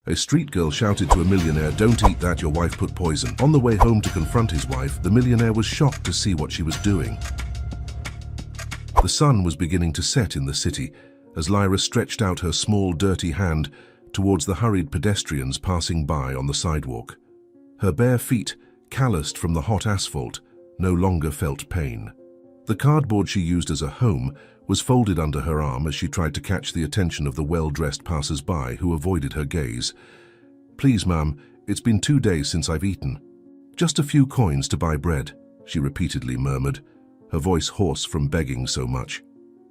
A street girl shouted to a millionaire, "Don't eat that, your wife put poison." On the way home to confront his wife, the millionaire was shocked to see what she was doing. The sun was beginning to set in the city as Lyra stretched out her small, dirty hand towards the hurried pedestrians passing by on the sidewalk. Her bare feet, calloused from the hot asphalt, no longer felt pain. The cardboard she used as a home was folded under her arm as she tried to catch the attention of the well-dressed passers-by who avoided her gaze. "Please, ma'am, it's been 2 days since I've eaten. Just a few coins to buy bread," she repeatedly murmured, her voice hoarse from begging so much.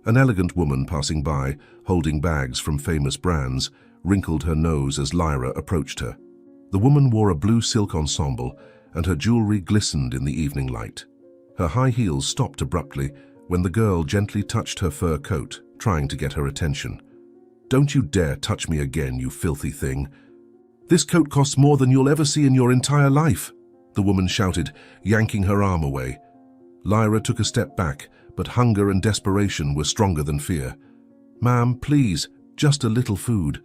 An elegant woman passing by, holding bags from famous brands, wrinkled her nose as Lyra approached her. The woman wore a blue silk ensemble, and her jewelry glistened in the evening light. Her high heels stopped abruptly when the girl gently touched her fur coat, trying to get her attention. "Don't you dare touch me again, you filthy thing. This coat costs more than you'll ever see in your entire life," the woman shouted, yanking her arm away. Lyra took a step back, but hunger and desperation were stronger than fear. "Ma'am, please, just a little food."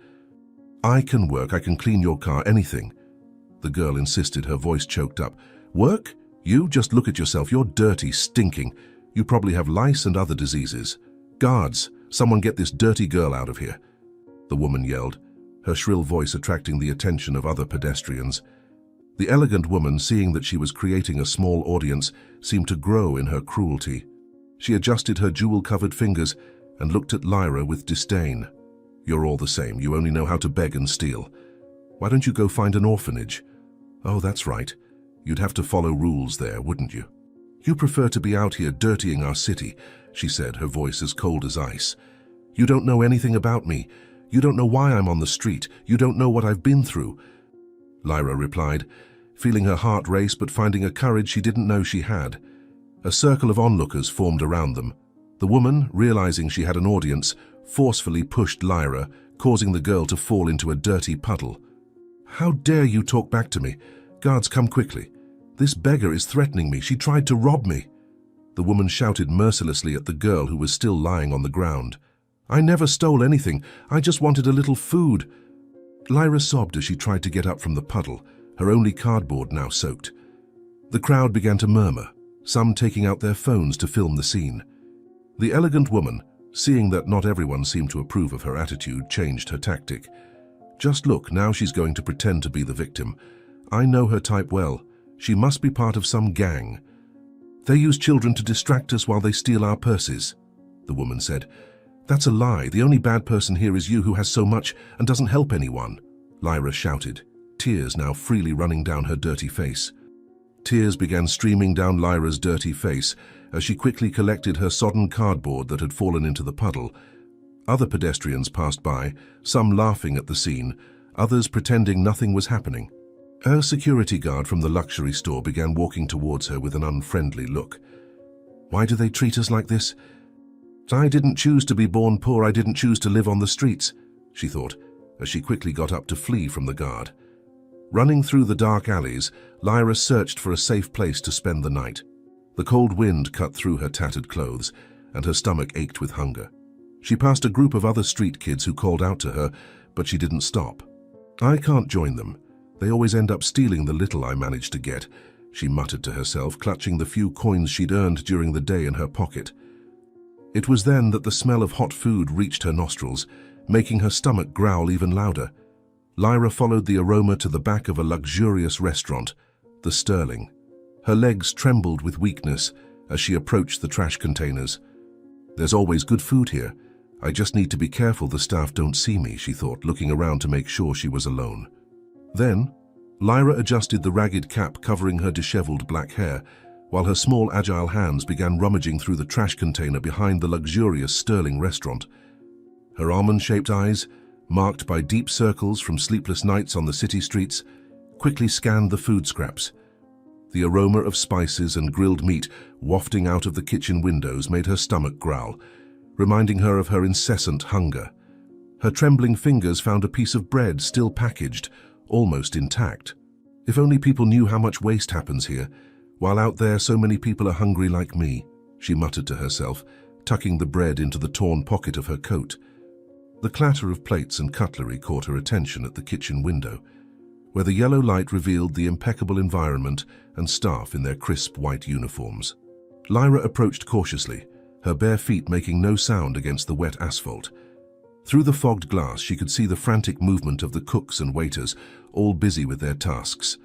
"I can work, I can clean your car, anything," the girl insisted, her voice choked up. "Work? You just look at yourself, you're dirty, stinking. You probably have lice and other diseases. Guards, someone get this dirty girl out of here," the woman yelled, her shrill voice attracting the attention of other pedestrians. The elegant woman, seeing that she was creating a small audience, seemed to grow in her cruelty. She adjusted her jewel-covered fingers and looked at Lyra with disdain. "You're all the same, you only know how to beg and steal. Why don't you go find an orphanage?" "Oh, that's right. You'd have to follow rules there, wouldn't you?" "You prefer to be out here dirtying our city," she said, her voice as cold as ice. "You don't know anything about me. You don't know why I'm on the street. You don't know what I've been through," Lyra replied, feeling her heart race but finding a courage she didn't know she had. A circle of onlookers formed around them. The woman, realizing she had an audience, forcefully pushed Lyra, causing the girl to fall into a dirty puddle. "How dare you talk back to me? Guards, come quickly. This beggar is threatening me. She tried to rob me," the woman shouted mercilessly at the girl who was still lying on the ground. "I never stole anything. I just wanted a little food." Lyra sobbed as she tried to get up from the puddle, her only cardboard now soaked. The crowd began to murmur, some taking out their phones to film the scene. The elegant woman, seeing that not everyone seemed to approve of her attitude, changed her tactic. "Just look, now she's going to pretend to be the victim. I know her type well. She must be part of some gang. They use children to distract us while they steal our purses," the woman said. "That's a lie. The only bad person here is you, who has so much and doesn't help anyone," Lyra shouted, tears now freely running down her dirty face. Tears began streaming down Lyra's dirty face as she quickly collected her sodden cardboard that had fallen into the puddle. Other pedestrians passed by, some laughing at the scene, others pretending nothing was happening. A security guard from the luxury store began walking towards her with an unfriendly look. "Why do they treat us like this? I didn't choose to be born poor, I didn't choose to live on the streets," she thought, as she quickly got up to flee from the guard. Running through the dark alleys, Lyra searched for a safe place to spend the night. The cold wind cut through her tattered clothes, and her stomach ached with hunger. She passed a group of other street kids who called out to her, but she didn't stop. "I can't join them. They always end up stealing the little I manage to get," she muttered to herself, clutching the few coins she'd earned during the day in her pocket. It was then that the smell of hot food reached her nostrils, making her stomach growl even louder. Lyra followed the aroma to the back of a luxurious restaurant, the Sterling. Her legs trembled with weakness as she approached the trash containers. "There's always good food here. I just need to be careful the staff don't see me," she thought, looking around to make sure she was alone. Then, Lyra adjusted the ragged cap covering her disheveled black hair, while her small, agile hands began rummaging through the trash container behind the luxurious Sterling restaurant. Her almond-shaped eyes, marked by deep circles from sleepless nights on the city streets, quickly scanned the food scraps. The aroma of spices and grilled meat wafting out of the kitchen windows made her stomach growl, reminding her of her incessant hunger. Her trembling fingers found a piece of bread still packaged, almost intact. "If only people knew how much waste happens here. While out there so many people are hungry like me," she muttered to herself, tucking the bread into the torn pocket of her coat. The clatter of plates and cutlery caught her attention at the kitchen window, where the yellow light revealed the impeccable environment and staff in their crisp white uniforms. Lyra approached cautiously, her bare feet making no sound against the wet asphalt. Through the fogged glass, she could see the frantic movement of the cooks and waiters, all busy with their tasks.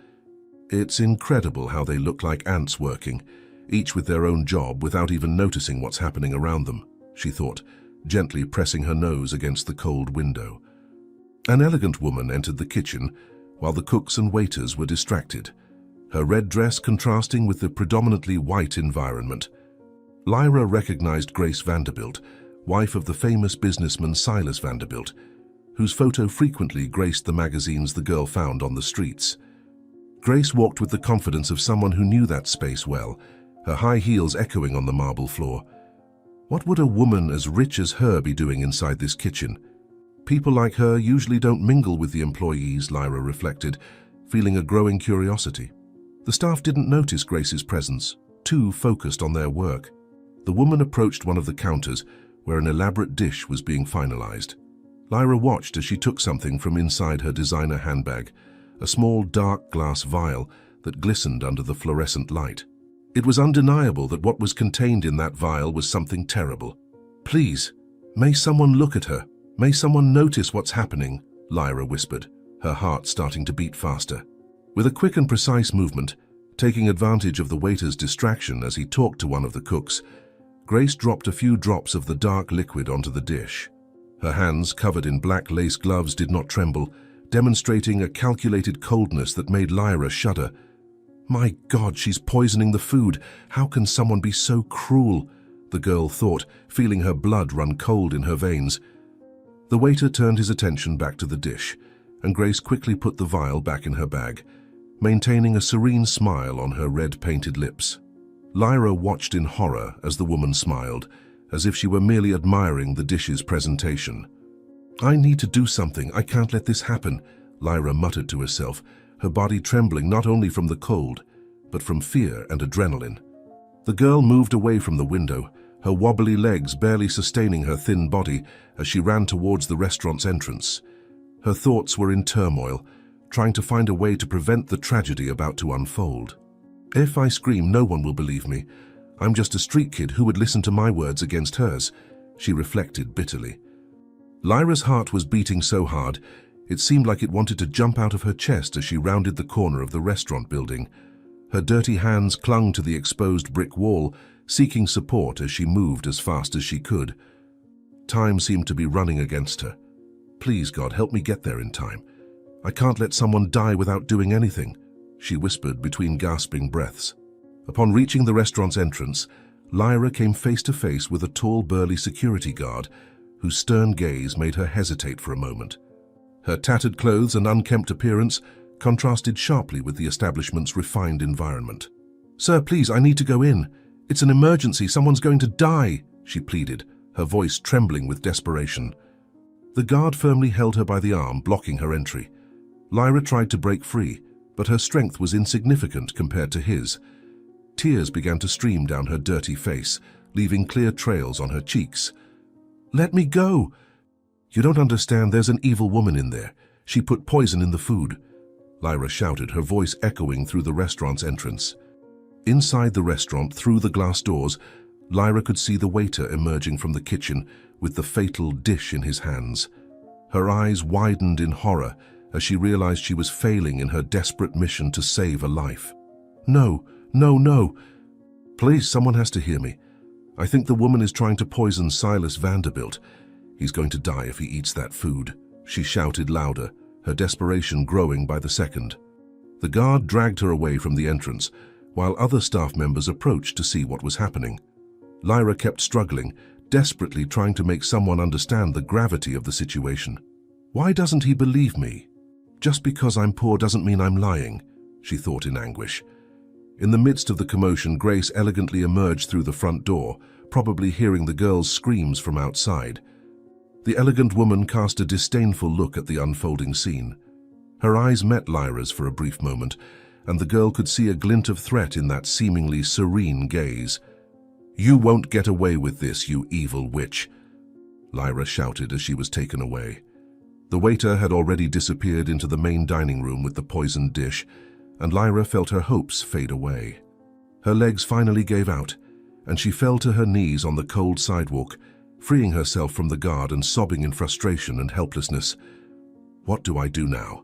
It's incredible how they look like ants working, each with their own job without even noticing what's happening around them, she thought, gently pressing her nose against the cold window. An elegant woman entered the kitchen, while the cooks and waiters were distracted, her red dress contrasting with the predominantly white environment. Lyra recognized Grace Vanderbilt, wife of the famous businessman Silas Vanderbilt, whose photo frequently graced the magazines the girl found on the streets. Grace walked with the confidence of someone who knew that space well, her high heels echoing on the marble floor. What would a woman as rich as her be doing inside this kitchen? People like her usually don't mingle with the employees, Lyra reflected, feeling a growing curiosity. The staff didn't notice Grace's presence, too focused on their work. The woman approached one of the counters, where an elaborate dish was being finalized. Lyra watched as she took something from inside her designer handbag, a small dark glass vial that glistened under the fluorescent light. It was undeniable that what was contained in that vial was something terrible. "Please, may someone look at her? May someone notice what's happening?" Lyra whispered, her heart starting to beat faster. With a quick and precise movement, taking advantage of the waiter's distraction as he talked to one of the cooks, Grace dropped a few drops of the dark liquid onto the dish. Her hands, covered in black lace gloves, did not tremble, demonstrating a calculated coldness that made Lyra shudder. "My God, she's poisoning the food. How can someone be so cruel?" the girl thought, feeling her blood run cold in her veins. The waiter turned his attention back to the dish, and Grace quickly put the vial back in her bag, maintaining a serene smile on her red-painted lips. Lyra watched in horror as the woman smiled, as if she were merely admiring the dish's presentation. "I need to do something. I can't let this happen," Lyra muttered to herself, her body trembling not only from the cold, but from fear and adrenaline. The girl moved away from the window, her wobbly legs barely sustaining her thin body as she ran towards the restaurant's entrance. Her thoughts were in turmoil, trying to find a way to prevent the tragedy about to unfold. "If I scream, no one will believe me. I'm just a street kid who would listen to my words against hers," she reflected bitterly. Lyra's heart was beating so hard, it seemed like it wanted to jump out of her chest as she rounded the corner of the restaurant building. Her dirty hands clung to the exposed brick wall, seeking support as she moved as fast as she could. Time seemed to be running against her. "Please, God, help me get there in time. I can't let someone die without doing anything," she whispered between gasping breaths. Upon reaching the restaurant's entrance, Lyra came face to face with a tall, burly security guard whose stern gaze made her hesitate for a moment. Her tattered clothes and unkempt appearance contrasted sharply with the establishment's refined environment. "Sir, please, I need to go in. It's an emergency. Someone's going to die," she pleaded, her voice trembling with desperation. The guard firmly held her by the arm, blocking her entry. Lyra tried to break free, but her strength was insignificant compared to his. Tears began to stream down her dirty face, leaving clear trails on her cheeks. "Let me go!" "You don't understand. There's an evil woman in there. She put poison in the food," Lyra shouted, her voice echoing through the restaurant's entrance. Inside the restaurant, through the glass doors, Lyra could see the waiter emerging from the kitchen with the fatal dish in his hands. Her eyes widened in horror as she realized she was failing in her desperate mission to save a life. "No, no, no. Please, someone has to hear me. I think the woman is trying to poison Silas Vanderbilt. He's going to die if he eats that food," she shouted louder, her desperation growing by the second. The guard dragged her away from the entrance, while other staff members approached to see what was happening. Lyra kept struggling, desperately trying to make someone understand the gravity of the situation. "Why doesn't he believe me? Just because I'm poor doesn't mean I'm lying," she thought in anguish. In the midst of the commotion, Grace elegantly emerged through the front door, probably hearing the girl's screams from outside. The elegant woman cast a disdainful look at the unfolding scene. Her eyes met Lyra's for a brief moment, and the girl could see a glint of threat in that seemingly serene gaze. "You won't get away with this, you evil witch." Lyra shouted as she was taken away. The waiter had already disappeared into the main dining room with the poisoned dish, and Lyra felt her hopes fade away. Her legs finally gave out, and she fell to her knees on the cold sidewalk, freeing herself from the guard and sobbing in frustration and helplessness. What do I do now?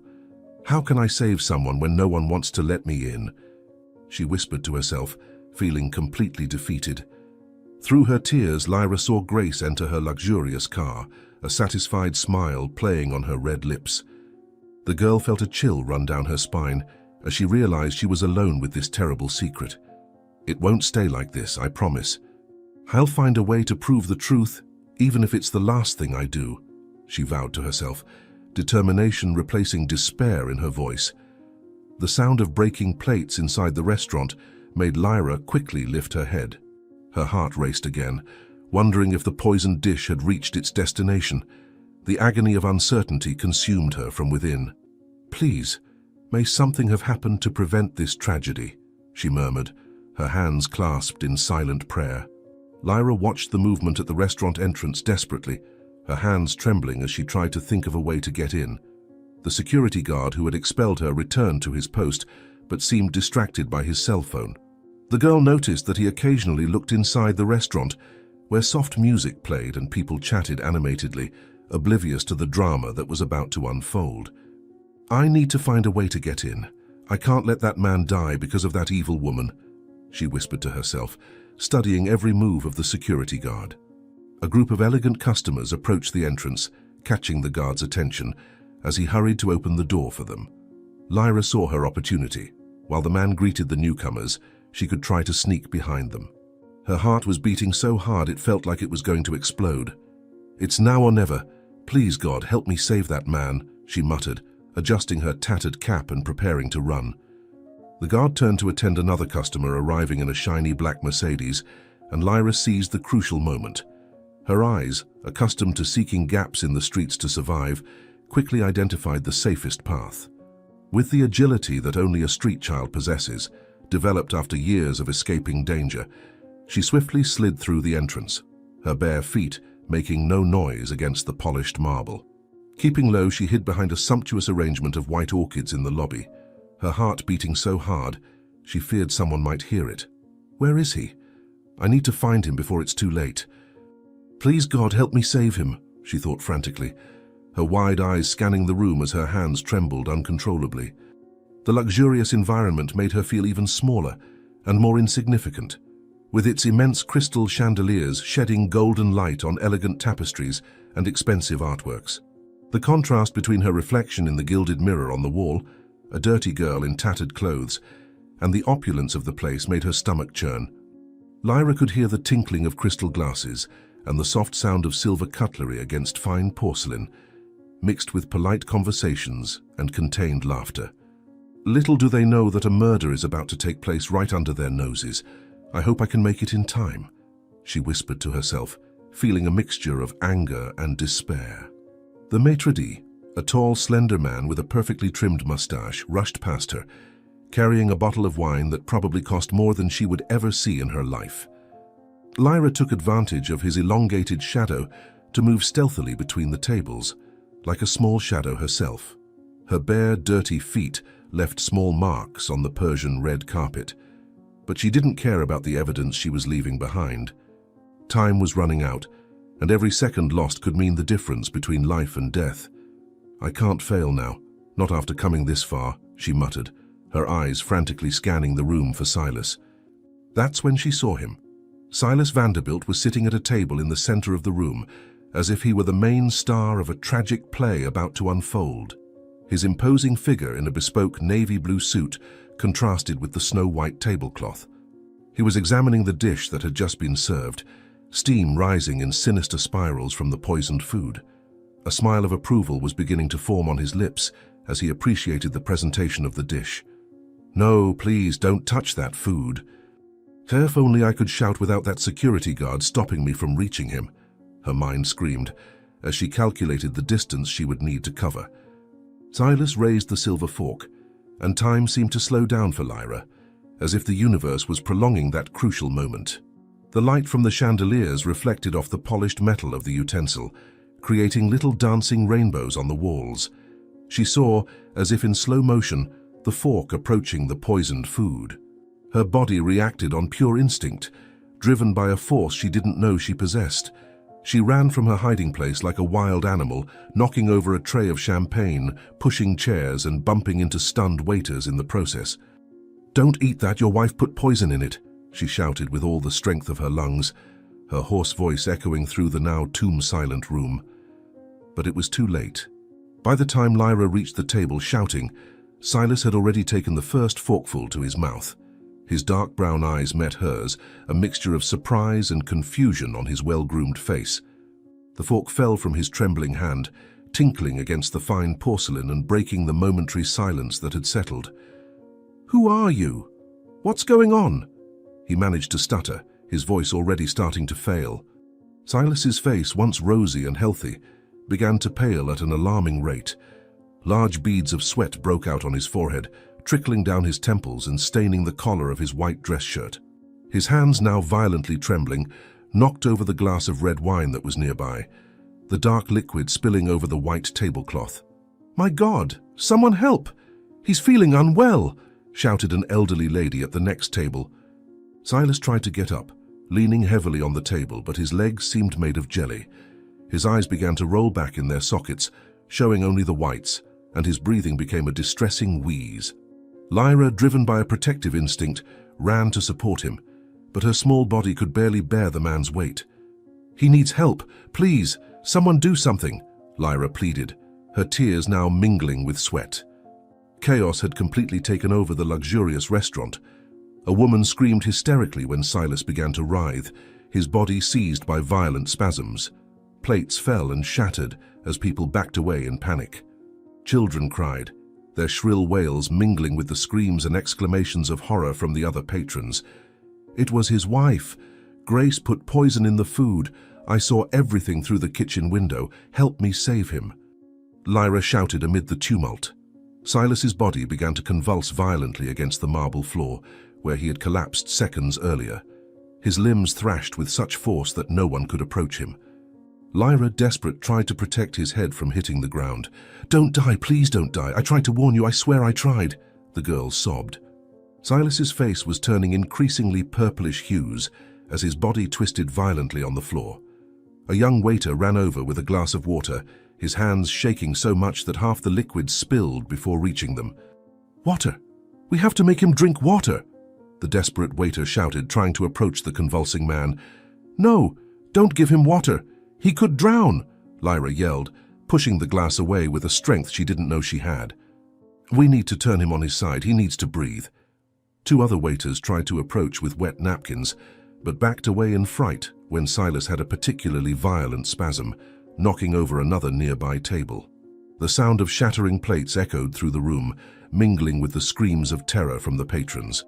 How can I save someone when no one wants to let me in? She whispered to herself, feeling completely defeated. Through her tears, Lyra saw Grace enter her luxurious car, a satisfied smile playing on her red lips. The girl felt a chill run down her spine as she realized she was alone with this terrible secret. It won't stay like this, I promise. I'll find a way to prove the truth, even if it's the last thing I do, she vowed to herself, determination replacing despair in her voice. The sound of breaking plates inside the restaurant made Lyra quickly lift her head. Her heart raced again, wondering if the poisoned dish had reached its destination. The agony of uncertainty consumed her from within. Please, may something have happened to prevent this tragedy, she murmured, her hands clasped in silent prayer. Lyra watched the movement at the restaurant entrance desperately, her hands trembling as she tried to think of a way to get in. The security guard who had expelled her returned to his post, but seemed distracted by his cell phone. The girl noticed that he occasionally looked inside the restaurant, where soft music played and people chatted animatedly, oblivious to the drama that was about to unfold. I need to find a way to get in. I can't let that man die because of that evil woman, she whispered to herself, studying every move of the security guard. A group of elegant customers approached the entrance, catching the guard's attention as he hurried to open the door for them. Lyra saw her opportunity. While the man greeted the newcomers, she could try to sneak behind them. Her heart was beating so hard it felt like it was going to explode. It's now or never. Please, God, help me save that man, she muttered, adjusting her tattered cap and preparing to run. The guard turned to attend another customer arriving in a shiny black Mercedes, and Lyra seized the crucial moment. Her eyes, accustomed to seeking gaps in the streets to survive, quickly identified the safest path. With the agility that only a street child possesses, developed after years of escaping danger, she swiftly slid through the entrance, her bare feet making no noise against the polished marble. Keeping low, she hid behind a sumptuous arrangement of white orchids in the lobby, her heart beating so hard she feared someone might hear it. Where is he? I need to find him before it's too late. Please, God, help me save him, she thought frantically, her wide eyes scanning the room as her hands trembled uncontrollably. The luxurious environment made her feel even smaller and more insignificant, with its immense crystal chandeliers shedding golden light on elegant tapestries and expensive artworks. The contrast between her reflection in the gilded mirror on the wall, a dirty girl in tattered clothes, and the opulence of the place made her stomach churn. Lyra could hear the tinkling of crystal glasses and the soft sound of silver cutlery against fine porcelain, mixed with polite conversations and contained laughter. Little do they know that a murder is about to take place right under their noses. I hope I can make it in time, she whispered to herself, feeling a mixture of anger and despair. The maitre d', a tall, slender man with a perfectly trimmed mustache, rushed past her, carrying a bottle of wine that probably cost more than she would ever see in her life. Lyra took advantage of his elongated shadow to move stealthily between the tables, like a small shadow herself. Her bare, dirty feet left small marks on the Persian red carpet, but she didn't care about the evidence she was leaving behind. Time was running out, and every second lost could mean the difference between life and death. I can't fail now, not after coming this far, she muttered, her eyes frantically scanning the room for Silas. That's when she saw him. Silas Vanderbilt was sitting at a table in the center of the room, as if he were the main star of a tragic play about to unfold. His imposing figure in a bespoke navy blue suit contrasted with the snow-white tablecloth. He was examining the dish that had just been served, steam rising in sinister spirals from the poisoned food. A smile of approval was beginning to form on his lips as he appreciated the presentation of the dish. No, please, don't touch that food. If only I could shout without that security guard stopping me from reaching him, her mind screamed, as she calculated the distance she would need to cover. Silas raised the silver fork, and time seemed to slow down for Lyra, as if the universe was prolonging that crucial moment. The light from the chandeliers reflected off the polished metal of the utensil, creating little dancing rainbows on the walls. She saw, as if in slow motion, the fork approaching the poisoned food. Her body reacted on pure instinct, driven by a force she didn't know she possessed. She ran from her hiding place like a wild animal, knocking over a tray of champagne, pushing chairs and bumping into stunned waiters in the process. "Don't eat that, your wife put poison in it," she shouted with all the strength of her lungs, her hoarse voice echoing through the now tomb-silent room. But it was too late. By the time Lyra reached the table shouting, Silas had already taken the first forkful to his mouth. His dark brown eyes met hers, a mixture of surprise and confusion on his well-groomed face. The fork fell from his trembling hand, tinkling against the fine porcelain and breaking the momentary silence that had settled. "Who are you? What's going on?" He managed to stutter, his voice already starting to fail. Silas's face, once rosy and healthy, began to pale at an alarming rate. Large beads of sweat broke out on his forehead, trickling down his temples and staining the collar of his white dress shirt. His hands, now violently trembling, knocked over the glass of red wine that was nearby, the dark liquid spilling over the white tablecloth. "My God, someone help! He's feeling unwell!" shouted an elderly lady at the next table. Silas tried to get up, leaning heavily on the table, but his legs seemed made of jelly. His eyes began to roll back in their sockets, showing only the whites, and his breathing became a distressing wheeze. Lyra, driven by a protective instinct, ran to support him, but her small body could barely bear the man's weight. "He needs help. Please, someone do something," Lyra pleaded, her tears now mingling with sweat. Chaos had completely taken over the luxurious restaurant. A woman screamed hysterically when Silas began to writhe, his body seized by violent spasms. Plates fell and shattered as people backed away in panic. Children cried, their shrill wails mingling with the screams and exclamations of horror from the other patrons. "It was his wife. Grace put poison in the food. I saw everything through the kitchen window. Help me save him," Lyra shouted amid the tumult. Silas's body began to convulse violently against the marble floor, where he had collapsed seconds earlier. His limbs thrashed with such force that no one could approach him. Lyra, desperate, tried to protect his head from hitting the ground. "Don't die, please don't die. I tried to warn you, I swear I tried," the girl sobbed. Silas's face was turning increasingly purplish hues as his body twisted violently on the floor. A young waiter ran over with a glass of water, his hands shaking so much that half the liquid spilled before reaching them. "Water! We have to make him drink water!" the desperate waiter shouted, trying to approach the convulsing man. "No, don't give him water! He could drown!" Lyra yelled, pushing the glass away with a strength she didn't know she had. "We need to turn him on his side. He needs to breathe." Two other waiters tried to approach with wet napkins, but backed away in fright when Silas had a particularly violent spasm, knocking over another nearby table. The sound of shattering plates echoed through the room, mingling with the screams of terror from the patrons.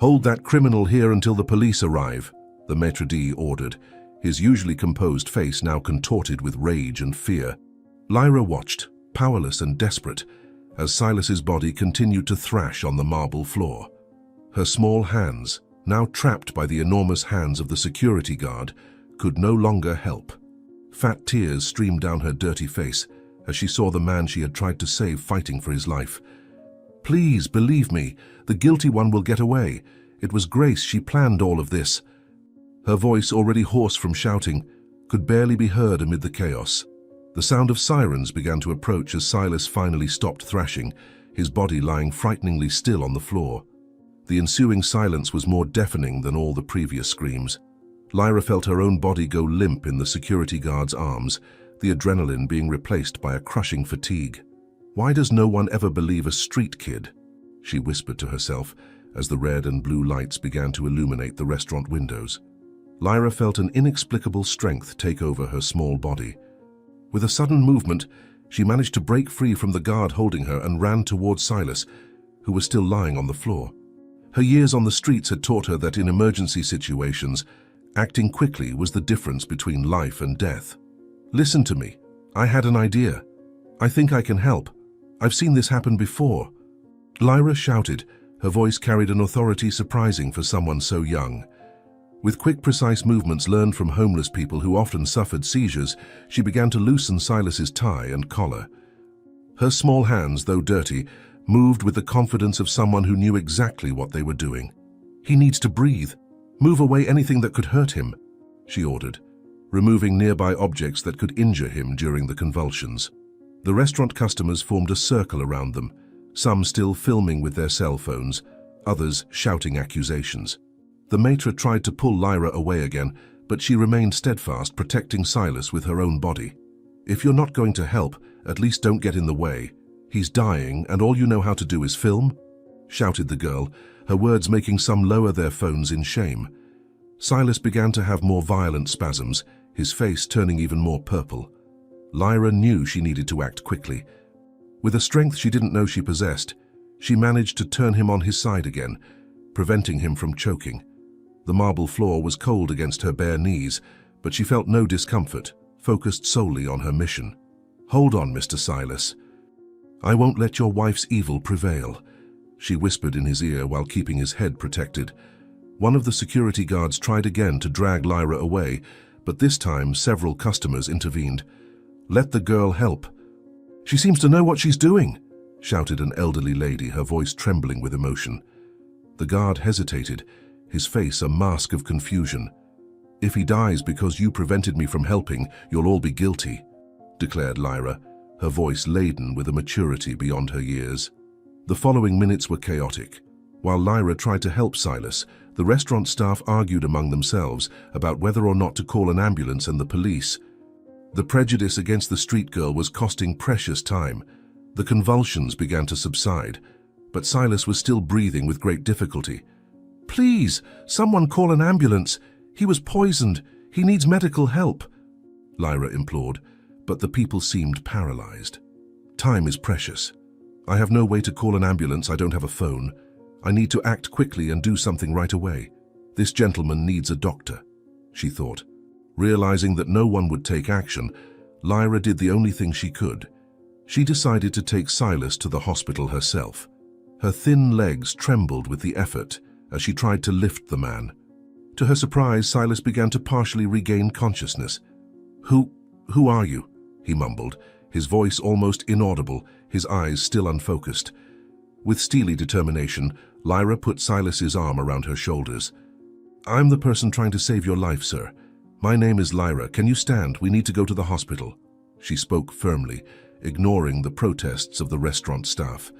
"Hold that criminal here until the police arrive," the maitre d' ordered, his usually composed face now contorted with rage and fear. Lyra watched, powerless and desperate, as Silas's body continued to thrash on the marble floor. Her small hands, now trapped by the enormous hands of the security guard, could no longer help. Fat tears streamed down her dirty face as she saw the man she had tried to save fighting for his life. "Please, believe me, the guilty one will get away. It was Grace, she planned all of this." Her voice, already hoarse from shouting, could barely be heard amid the chaos. The sound of sirens began to approach as Silas finally stopped thrashing, his body lying frighteningly still on the floor. The ensuing silence was more deafening than all the previous screams. Lyra felt her own body go limp in the security guard's arms, the adrenaline being replaced by a crushing fatigue. "Why does no one ever believe a street kid?" she whispered to herself as the red and blue lights began to illuminate the restaurant windows. Lyra felt an inexplicable strength take over her small body. With a sudden movement, she managed to break free from the guard holding her and ran towards Silas, who was still lying on the floor. Her years on the streets had taught her that in emergency situations, acting quickly was the difference between life and death. "Listen to me. I had an idea. I think I can help. I've seen this happen before." Lyra shouted, her voice carried an authority surprising for someone so young. With quick, precise movements learned from homeless people who often suffered seizures, she began to loosen Silas's tie and collar. Her small hands, though dirty, moved with the confidence of someone who knew exactly what they were doing. "He needs to breathe. Move away anything that could hurt him," she ordered, removing nearby objects that could injure him during the convulsions. The restaurant customers formed a circle around them, some still filming with their cell phones, others shouting accusations. The maître tried to pull Lyra away again, but she remained steadfast, protecting Silas with her own body. "If you're not going to help, at least don't get in the way. He's dying, and all you know how to do is film?" shouted the girl, her words making some lower their phones in shame. Silas began to have more violent spasms, his face turning even more purple. Lyra knew she needed to act quickly. With a strength she didn't know she possessed, she managed to turn him on his side again, preventing him from choking. The marble floor was cold against her bare knees, but she felt no discomfort, focused solely on her mission. "Hold on, Mr. Silas. I won't let your wife's evil prevail," she whispered in his ear while keeping his head protected. One of the security guards tried again to drag Lyra away, but this time several customers intervened. "Let the girl help." "She seems to know what she's doing," shouted an elderly lady, her voice trembling with emotion. The guard hesitated, his face a mask of confusion. "If he dies because you prevented me from helping, you'll all be guilty," declared Lyra, her voice laden with a maturity beyond her years. The following minutes were chaotic. While Lyra tried to help Silas, the restaurant staff argued among themselves about whether or not to call an ambulance and the police. The prejudice against the street girl was costing precious time. The convulsions began to subside, but Silas was still breathing with great difficulty. "Please, someone call an ambulance. He was poisoned. He needs medical help," Lyra implored, but the people seemed paralyzed. "Time is precious. I have no way to call an ambulance. I don't have a phone. I need to act quickly and do something right away. This gentleman needs a doctor," she thought. Realizing that no one would take action, Lyra did the only thing she could. She decided to take Silas to the hospital herself. Her thin legs trembled with the effort as she tried to lift the man. To her surprise, Silas began to partially regain consciousness. Who are you?" he mumbled, his voice almost inaudible, his eyes still unfocused. With steely determination, Lyra put Silas's arm around her shoulders. "I'm the person trying to save your life, sir. My name is Lyra. Can you stand? We need to go to the hospital," she spoke firmly, ignoring the protests of the restaurant staff.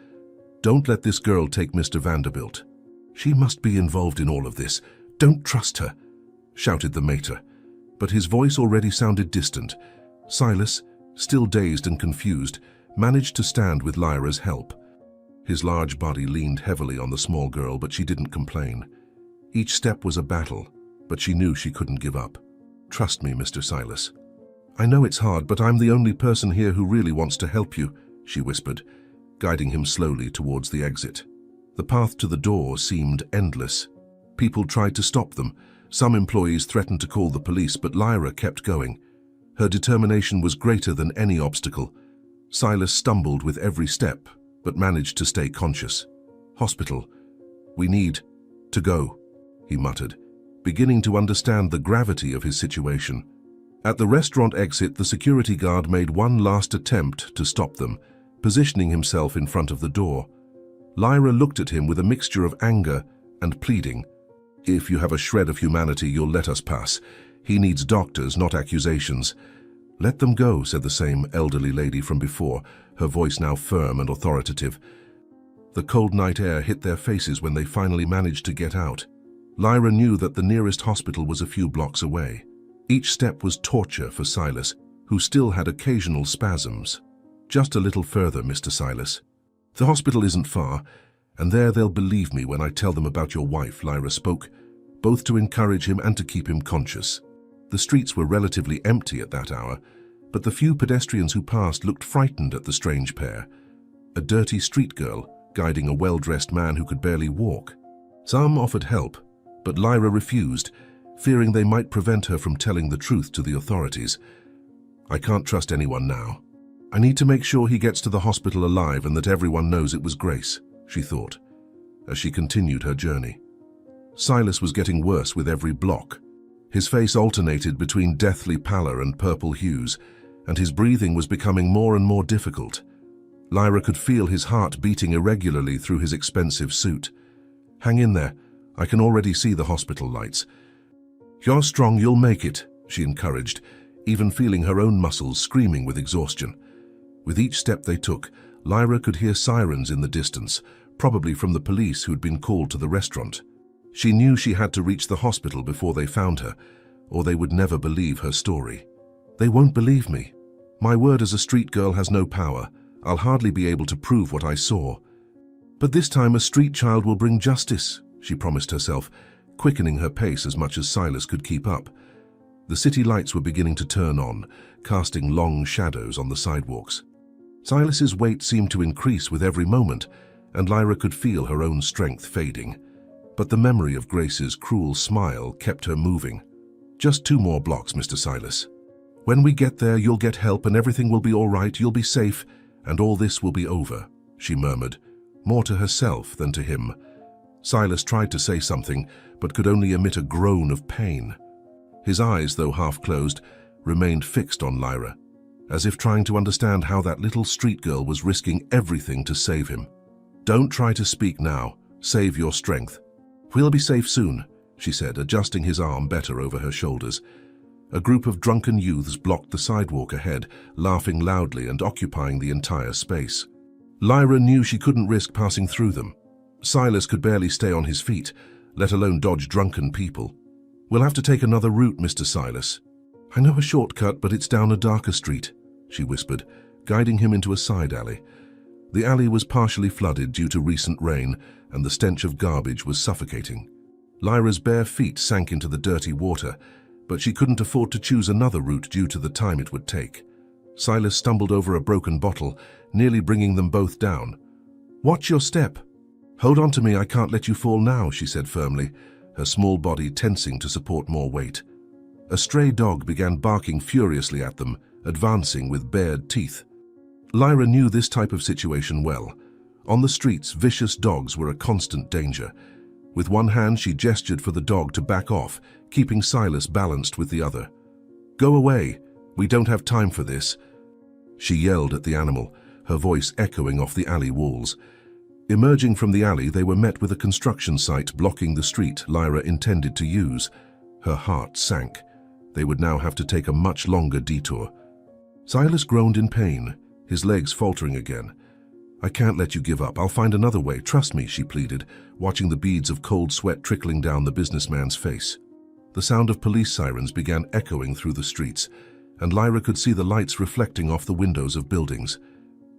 "Don't let this girl take Mr. Vanderbilt. She must be involved in all of this. Don't trust her," shouted the maître, but his voice already sounded distant. Silas, still dazed and confused, managed to stand with Lyra's help. His large body leaned heavily on the small girl, but she didn't complain. Each step was a battle, but she knew she couldn't give up. "Trust me, Mr. Silas. I know it's hard, but I'm the only person here who really wants to help you," she whispered, guiding him slowly towards the exit. The path to the door seemed endless. People tried to stop them. Some employees threatened to call the police, but Lyra kept going. Her determination was greater than any obstacle. Silas stumbled with every step, but managed to stay conscious. "Hospital. We need to go," he muttered, beginning to understand the gravity of his situation. At the restaurant exit, the security guard made one last attempt to stop them, positioning himself in front of the door. Lyra looked at him with a mixture of anger and pleading. "If you have a shred of humanity, you'll let us pass. He needs doctors, not accusations." "Let them go," said the same elderly lady from before, her voice now firm and authoritative. The cold night air hit their faces when they finally managed to get out. Lyra knew that the nearest hospital was a few blocks away. Each step was torture for Silas, who still had occasional spasms. "Just a little further, Mr. Silas. The hospital isn't far, and there they'll believe me when I tell them about your wife," Lyra spoke, both to encourage him and to keep him conscious. The streets were relatively empty at that hour, but the few pedestrians who passed looked frightened at the strange pair. A dirty street girl guiding a well-dressed man who could barely walk. Some offered help, but Lyra refused, fearing they might prevent her from telling the truth to the authorities. "I can't trust anyone now. I need to make sure he gets to the hospital alive and that everyone knows it was Grace," she thought, as she continued her journey. Silas was getting worse with every block. His face alternated between deathly pallor and purple hues, and his breathing was becoming more and more difficult. Lyra could feel his heart beating irregularly through his expensive suit. "Hang in there. I can already see the hospital lights." "You're strong, you'll make it," she encouraged, even feeling her own muscles screaming with exhaustion. With each step they took, Lyra could hear sirens in the distance, probably from the police who'd been called to the restaurant. She knew she had to reach the hospital before they found her, or they would never believe her story. "They won't believe me. My word as a street girl has no power. I'll hardly be able to prove what I saw. But this time a street child will bring justice," she promised herself, quickening her pace as much as Silas could keep up. The city lights were beginning to turn on, casting long shadows on the sidewalks. Silas's weight seemed to increase with every moment, and Lyra could feel her own strength fading. But the memory of Grace's cruel smile kept her moving. "Just 2 more blocks, Mr. Silas. When we get there, you'll get help and everything will be all right, you'll be safe, and all this will be over," she murmured, more to herself than to him. Silas tried to say something, but could only emit a groan of pain. His eyes, though half closed, remained fixed on Lyra, as if trying to understand how that little street girl was risking everything to save him. "Don't try to speak now. Save your strength. We'll be safe soon," she said, adjusting his arm better over her shoulders. A group of drunken youths blocked the sidewalk ahead, laughing loudly and occupying the entire space. Lyra knew she couldn't risk passing through them. Silas could barely stay on his feet, let alone dodge drunken people. "We'll have to take another route, Mr. Silas." "I know a shortcut, but it's down a darker street," she whispered, guiding him into a side alley. The alley was partially flooded due to recent rain, and the stench of garbage was suffocating. Lyra's bare feet sank into the dirty water, but she couldn't afford to choose another route due to the time it would take. Silas stumbled over a broken bottle, nearly bringing them both down. "Watch your step." "Hold on to me, I can't let you fall now," she said firmly, her small body tensing to support more weight. A stray dog began barking furiously at them, advancing with bared teeth. Lyra knew this type of situation well. On the streets, vicious dogs were a constant danger. With one hand, she gestured for the dog to back off, keeping Silas balanced with the other. "Go away. We don't have time for this," she yelled at the animal, her voice echoing off the alley walls. Emerging from the alley, they were met with a construction site blocking the street Lyra intended to use. Her heart sank. They would now have to take a much longer detour. Silas groaned in pain, his legs faltering again. "I can't let you give up. I'll find another way. Trust me," she pleaded, watching the beads of cold sweat trickling down the businessman's face. The sound of police sirens began echoing through the streets, and Lyra could see the lights reflecting off the windows of buildings.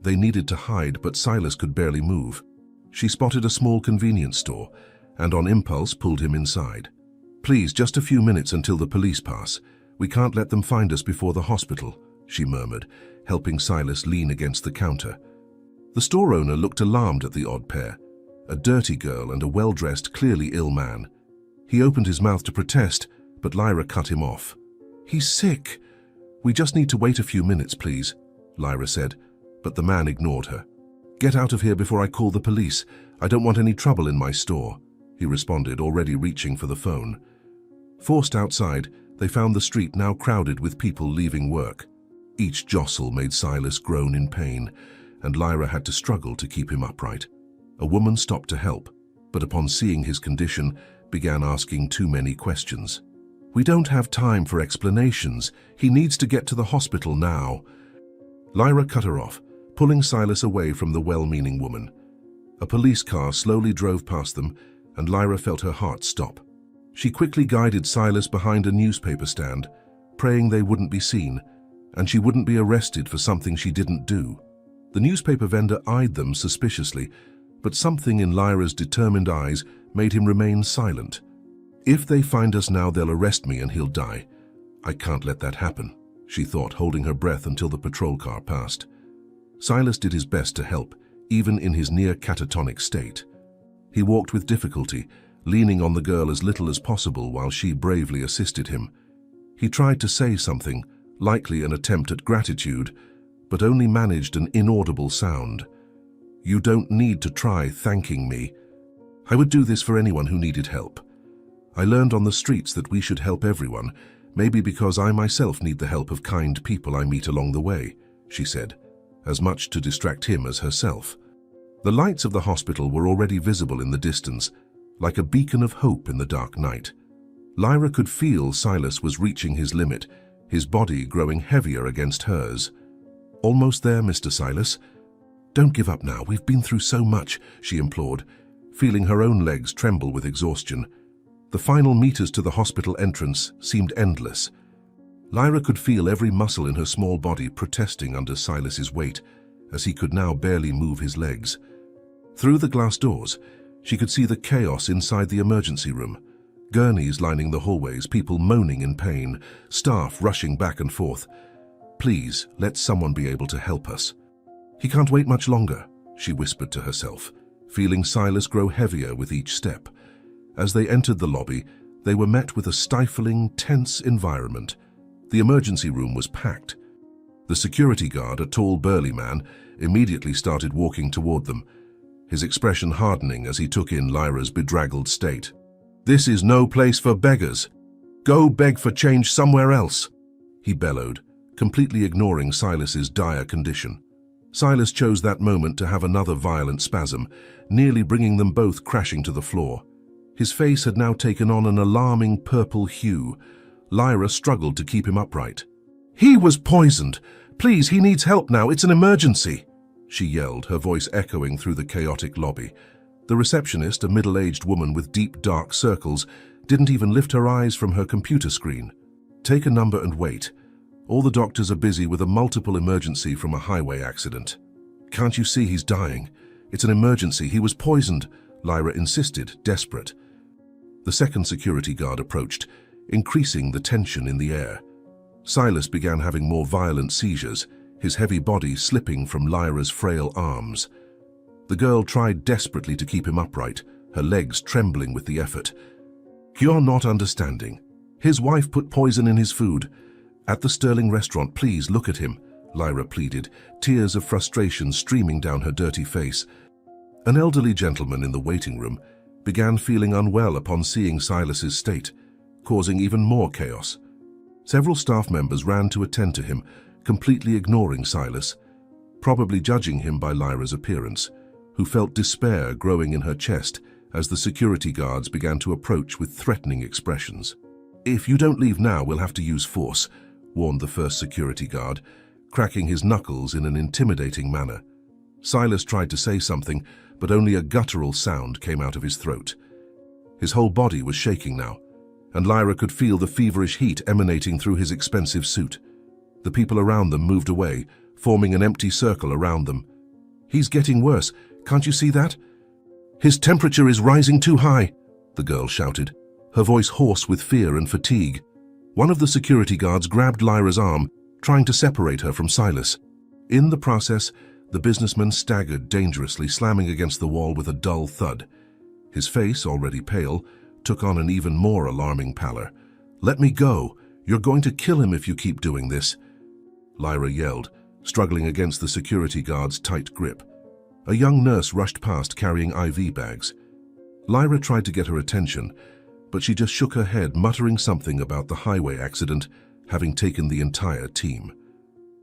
They needed to hide, but Silas could barely move. She spotted a small convenience store, and on impulse pulled him inside. "Please, just a few minutes until the police pass. We can't let them find us before the hospital," she murmured, helping Silas lean against the counter. The store owner looked alarmed at the odd pair, a dirty girl and a well-dressed, clearly ill man. He opened his mouth to protest, but Lyra cut him off. "He's sick. We just need to wait a few minutes, please," Lyra said, but the man ignored her. "Get out of here before I call the police. I don't want any trouble in my store," he responded, already reaching for the phone. Forced outside, they found the street now crowded with people leaving work. Each jostle made Silas groan in pain, and Lyra had to struggle to keep him upright. A woman stopped to help, but upon seeing his condition, began asking too many questions. "We don't have time for explanations. He needs to get to the hospital now." Lyra cut her off, pulling Silas away from the well-meaning woman. A police car slowly drove past them, and Lyra felt her heart stop. She quickly guided Silas behind a newspaper stand, praying they wouldn't be seen, and she wouldn't be arrested for something she didn't do. The newspaper vendor eyed them suspiciously, but something in Lyra's determined eyes made him remain silent. "If they find us now, they'll arrest me and he'll die. I can't let that happen," she thought, holding her breath until the patrol car passed. Silas did his best to help, even in his near catatonic state. He walked with difficulty, leaning on the girl as little as possible while she bravely assisted him. He tried to say something, likely an attempt at gratitude, but only managed an inaudible sound. "You don't need to try thanking me. I would do this for anyone who needed help. I learned on the streets that we should help everyone, maybe because I myself need the help of kind people I meet along the way, she said, as much to distract him as herself. The lights of the hospital were already visible in the distance, like a beacon of hope in the dark night. Lyra could feel Silas was reaching his limit, his body growing heavier against hers. "Almost there, Mr. Silas. Don't give up now, we've been through so much," she implored, feeling her own legs tremble with exhaustion. The final meters to the hospital entrance seemed endless. Lyra could feel every muscle in her small body protesting under Silas's weight, as he could now barely move his legs. Through the glass doors, she could see the chaos inside the emergency room. Gurneys lining the hallways, people moaning in pain, staff rushing back and forth. "Please, let someone be able to help us." "He can't wait much longer," she whispered to herself, feeling Silas grow heavier with each step. As they entered the lobby, they were met with a stifling, tense environment. The emergency room was packed. The security guard, a tall, burly man, immediately started walking toward them, his expression hardening as he took in Lyra's bedraggled state. "This is no place for beggars. Go beg for change somewhere else," he bellowed, completely ignoring Silas's dire condition. Silas chose that moment to have another violent spasm, nearly bringing them both crashing to the floor. His face had now taken on an alarming purple hue. Lyra struggled to keep him upright. "He was poisoned! Please, he needs help now, it's an emergency!" she yelled, her voice echoing through the chaotic lobby. The receptionist, a middle-aged woman with deep, dark circles, didn't even lift her eyes from her computer screen. "Take a number and wait. All the doctors are busy with a multiple emergency from a highway accident." "Can't you see he's dying? It's an emergency, he was poisoned," Lyra insisted, desperate. The second security guard approached, increasing the tension in the air. Silas began having more violent seizures, his heavy body slipping from Lyra's frail arms. The girl tried desperately to keep him upright, her legs trembling with the effort. "You're not understanding. His wife put poison in his food. At the Sterling restaurant, please look at him," Lyra pleaded, tears of frustration streaming down her dirty face. An elderly gentleman in the waiting room began feeling unwell upon seeing Silas's state, causing even more chaos. Several staff members ran to attend to him, completely ignoring Silas, probably judging him by Lyra's appearance, who felt despair growing in her chest as the security guards began to approach with threatening expressions. "If you don't leave now, we'll have to use force," warned the first security guard, cracking his knuckles in an intimidating manner. Silas tried to say something, but only a guttural sound came out of his throat. His whole body was shaking now, and Lyra could feel the feverish heat emanating through his expensive suit. The people around them moved away, forming an empty circle around them. "He's getting worse, can't you see that? His temperature is rising too high," the girl shouted, her voice hoarse with fear and fatigue. One of the security guards grabbed Lyra's arm, trying to separate her from Silas. In the process, the businessman staggered dangerously, slamming against the wall with a dull thud. His face, already pale, took on an even more alarming pallor. "Let me go! You're going to kill him if you keep doing this!" Lyra yelled, struggling against the security guard's tight grip. A young nurse rushed past carrying IV bags. Lyra tried to get her attention, but she just shook her head, muttering something about the highway accident having taken the entire team.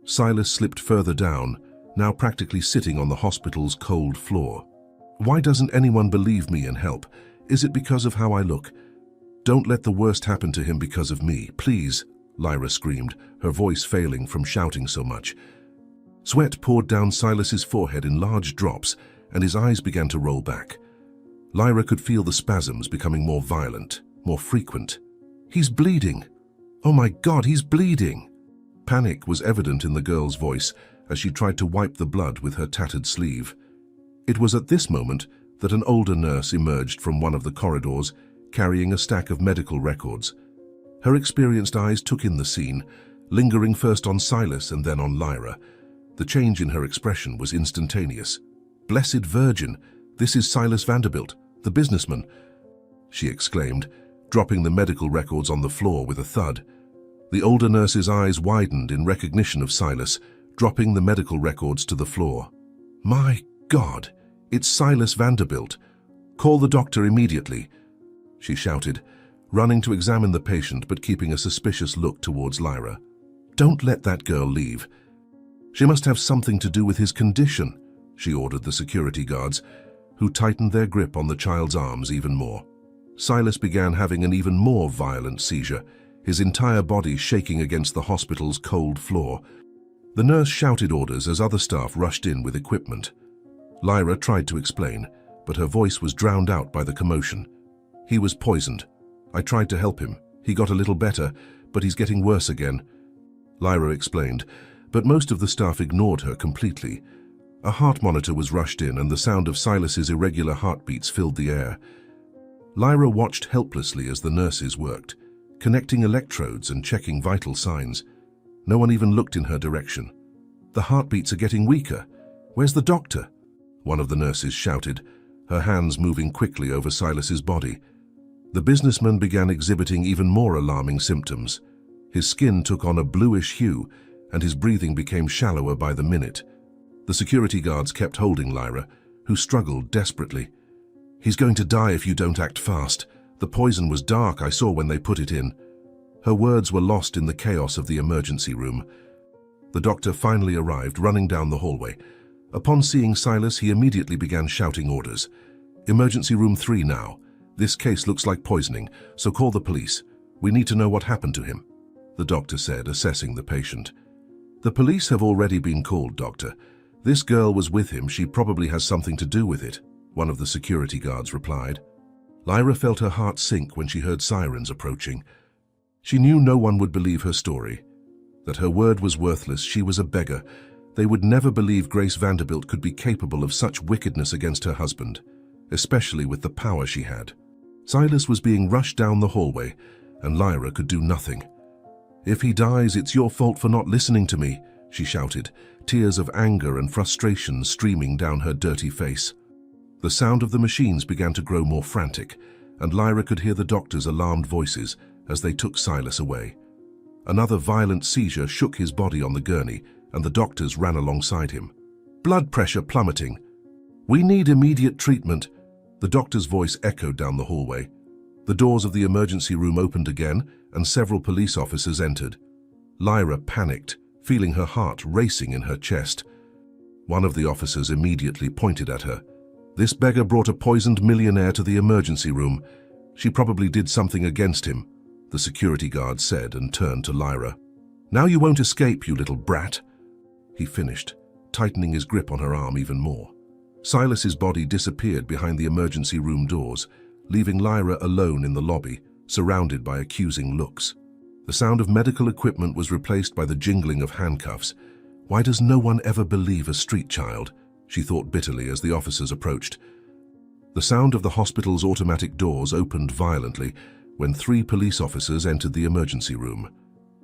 Silas slipped further down, now practically sitting on the hospital's cold floor. "Why doesn't anyone believe me and help? Is it because of how I look? Don't let the worst happen to him because of me, please," Lyra screamed, her voice failing from shouting so much. Sweat poured down Silas's forehead in large drops, and his eyes began to roll back. Lyra could feel the spasms becoming more violent, more frequent. "He's bleeding! Oh my God, he's bleeding!" Panic was evident in the girl's voice as she tried to wipe the blood with her tattered sleeve. It was at this moment that an older nurse emerged from one of the corridors, carrying a stack of medical records. Her experienced eyes took in the scene, lingering first on Silas and then on Lyra. The change in her expression was instantaneous. "Blessed Virgin, this is Silas Vanderbilt, the businessman," she exclaimed, dropping the medical records on the floor with a thud. The older nurse's eyes widened in recognition of Silas, dropping the medical records to the floor. "My God, it's Silas Vanderbilt. Call the doctor immediately," she shouted, running to examine the patient but keeping a suspicious look towards Lyra. "Don't let that girl leave. She must have something to do with his condition," she ordered the security guards, who tightened their grip on the child's arms even more. Silas began having an even more violent seizure, his entire body shaking against the hospital's cold floor. The nurse shouted orders as other staff rushed in with equipment. Lyra tried to explain, but her voice was drowned out by the commotion. "He was poisoned. I tried to help him. He got a little better, but he's getting worse again," Lyra explained, but most of the staff ignored her completely. A heart monitor was rushed in and the sound of Silas's irregular heartbeats filled the air. Lyra watched helplessly as the nurses worked, connecting electrodes and checking vital signs. No one even looked in her direction. "The heartbeats are getting weaker. Where's the doctor?" one of the nurses shouted, her hands moving quickly over Silas's body. The businessman began exhibiting even more alarming symptoms. His skin took on a bluish hue, and his breathing became shallower by the minute. The security guards kept holding Lyra, who struggled desperately. "He's going to die if you don't act fast. The poison was dark, I saw when they put it in." Her words were lost in the chaos of the emergency room. The doctor finally arrived, running down the hallway. Upon seeing Silas, he immediately began shouting orders. "Emergency room 3 now. This case looks like poisoning, so call the police. We need to know what happened to him," the doctor said, assessing the patient. "The police have already been called, doctor. This girl was with him. She probably has something to do with it," one of the security guards replied. Lyra felt her heart sink when she heard sirens approaching. She knew no one would believe her story. That her word was worthless, she was a beggar. They would never believe Grace Vanderbilt could be capable of such wickedness against her husband, especially with the power she had. Silas was being rushed down the hallway, and Lyra could do nothing. "If he dies, it's your fault for not listening to me," she shouted, tears of anger and frustration streaming down her dirty face. The sound of the machines began to grow more frantic, and Lyra could hear the doctor's alarmed voices as they took Silas away. Another violent seizure shook his body on the gurney, and the doctors ran alongside him. "Blood pressure plummeting. We need immediate treatment," the doctor's voice echoed down the hallway. The doors of the emergency room opened again, and several police officers entered. Lyra panicked, feeling her heart racing in her chest. One of the officers immediately pointed at her. "This beggar brought a poisoned millionaire to the emergency room. She probably did something against him," the security guard said and turned to Lyra. "Now you won't escape, you little brat," he finished, tightening his grip on her arm even more. Silas's body disappeared behind the emergency room doors, leaving Lyra alone in the lobby, surrounded by accusing looks. The sound of medical equipment was replaced by the jingling of handcuffs. "Why does no one ever believe a street child?" she thought bitterly as the officers approached. The sound of the hospital's automatic doors opened violently when 3 police officers entered the emergency room.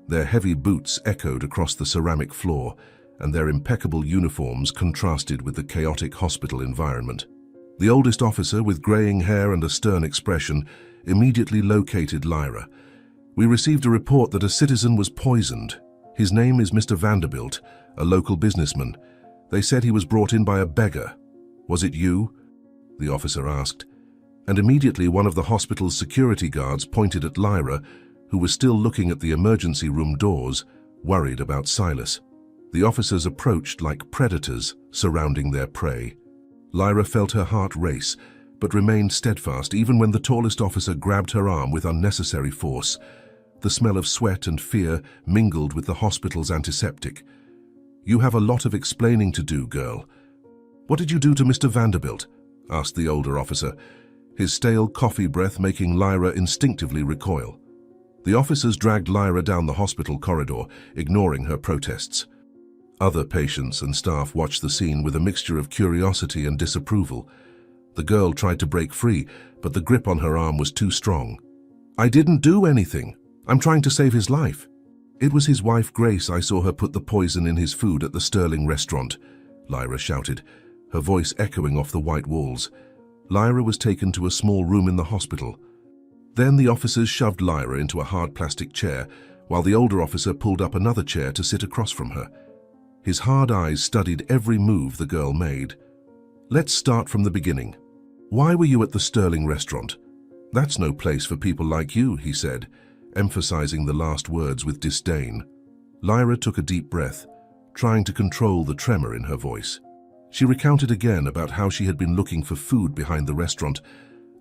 Their heavy boots echoed across the ceramic floor, and their impeccable uniforms contrasted with the chaotic hospital environment. The oldest officer, with graying hair and a stern expression, immediately located Lyra. "We received a report that a citizen was poisoned. His name is Mr. Vanderbilt, a local businessman. They said he was brought in by a beggar. Was it you?" the officer asked. And immediately one of the hospital's security guards pointed at Lyra, who was still looking at the emergency room doors, worried about Silas. The officers approached like predators surrounding their prey. Lyra felt her heart race, but remained steadfast even when the tallest officer grabbed her arm with unnecessary force. The smell of sweat and fear mingled with the hospital's antiseptic. "You have a lot of explaining to do, girl." "What did you do to Mr. Vanderbilt?" asked the older officer, his stale coffee breath making Lyra instinctively recoil. The officers dragged Lyra down the hospital corridor, ignoring her protests. Other patients and staff watched the scene with a mixture of curiosity and disapproval. The girl tried to break free, but the grip on her arm was too strong. "I didn't do anything. I'm trying to save his life." "It was his wife Grace. I saw her put the poison in his food at the Sterling restaurant," Lyra shouted, her voice echoing off the white walls. Lyra was taken to a small room in the hospital. Then the officers shoved Lyra into a hard plastic chair, while the older officer pulled up another chair to sit across from her. His hard eyes studied every move the girl made. "Let's start from the beginning. Why were you at the Sterling restaurant?" "That's no place for people like you," he said, emphasizing the last words with disdain. Lyra took a deep breath, trying to control the tremor in her voice. She recounted again about how she had been looking for food behind the restaurant,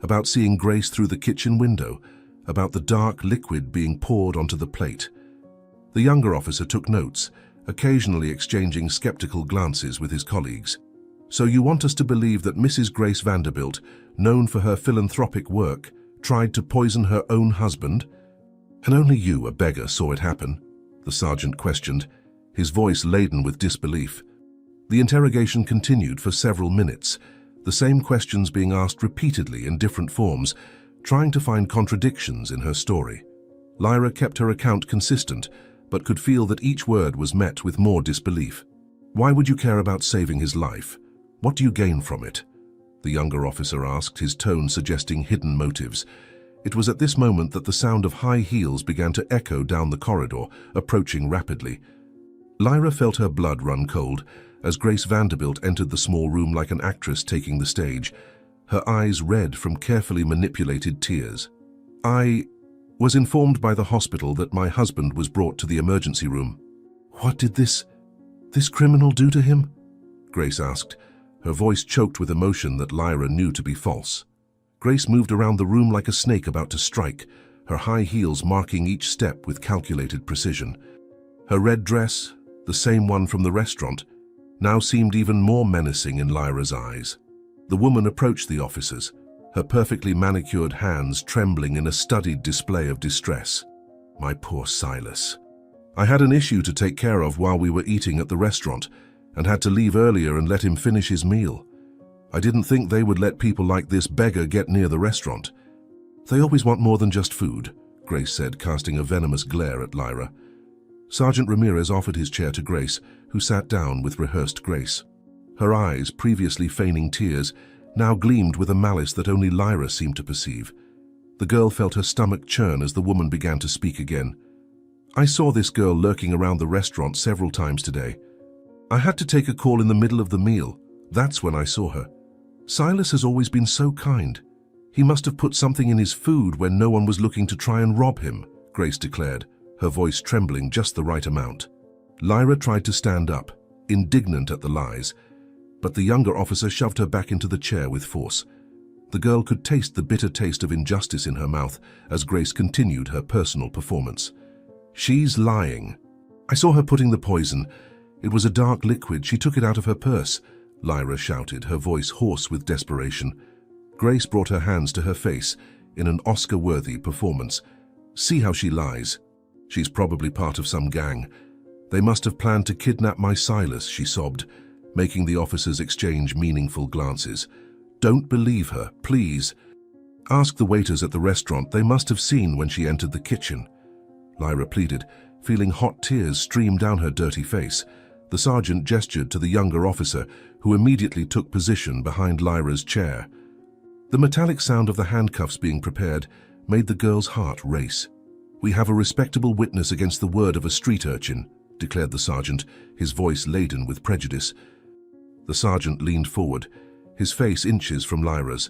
about seeing Grace through the kitchen window, about the dark liquid being poured onto the plate. The younger officer took notes, occasionally exchanging skeptical glances with his colleagues. "So you want us to believe that Mrs. Grace Vanderbilt, known for her philanthropic work, tried to poison her own husband? And only you, a beggar, saw it happen?" the sergeant questioned, his voice laden with disbelief. The interrogation continued for several minutes, the same questions being asked repeatedly in different forms, trying to find contradictions in her story. Lyra kept her account consistent, but could feel that each word was met with more disbelief. "Why would you care about saving his life? What do you gain from it?" the younger officer asked, his tone suggesting hidden motives. It was at this moment that the sound of high heels began to echo down the corridor, approaching rapidly. Lyra felt her blood run cold as Grace Vanderbilt entered the small room like an actress taking the stage, her eyes red from carefully manipulated tears. "I was informed by the hospital that my husband was brought to the emergency room." "What did this criminal do to him?" Grace asked, her voice choked with emotion that Lyra knew to be false. Grace moved around the room like a snake about to strike, her high heels marking each step with calculated precision. Her red dress, the same one from the restaurant, now seemed even more menacing in Lyra's eyes. The woman approached the officers, her perfectly manicured hands trembling in a studied display of distress. "My poor Silas. I had an issue to take care of while we were eating at the restaurant, and had to leave earlier and let him finish his meal. I didn't think they would let people like this beggar get near the restaurant. They always want more than just food," Grace said, casting a venomous glare at Lyra. Sergeant Ramirez offered his chair to Grace, who sat down with rehearsed grace. Her eyes, previously feigning tears, now gleamed with a malice that only Lyra seemed to perceive. The girl felt her stomach churn as the woman began to speak again. "I saw this girl lurking around the restaurant several times today. I had to take a call in the middle of the meal. That's when I saw her. Silas has always been so kind. He must have put something in his food when no one was looking to try and rob him," Grace declared, her voice trembling just the right amount. Lyra tried to stand up, indignant at the lies, but the younger officer shoved her back into the chair with force. The girl could taste the bitter taste of injustice in her mouth as Grace continued her personal performance. "She's lying. I saw her putting the poison. It was a dark liquid. She took it out of her purse," Lyra shouted, her voice hoarse with desperation. Grace brought her hands to her face in an Oscar-worthy performance. "See how she lies. She's probably part of some gang. They must have planned to kidnap my Silas," she sobbed, making the officers exchange meaningful glances. "Don't believe her, please. Ask the waiters at the restaurant. They must have seen when she entered the kitchen," Lyra pleaded, feeling hot tears stream down her dirty face. The sergeant gestured to the younger officer, who immediately took position behind Lyra's chair. The metallic sound of the handcuffs being prepared made the girl's heart race. "We have a respectable witness against the word of a street urchin," declared the sergeant, his voice laden with prejudice. The sergeant leaned forward, his face inches from Lyra's.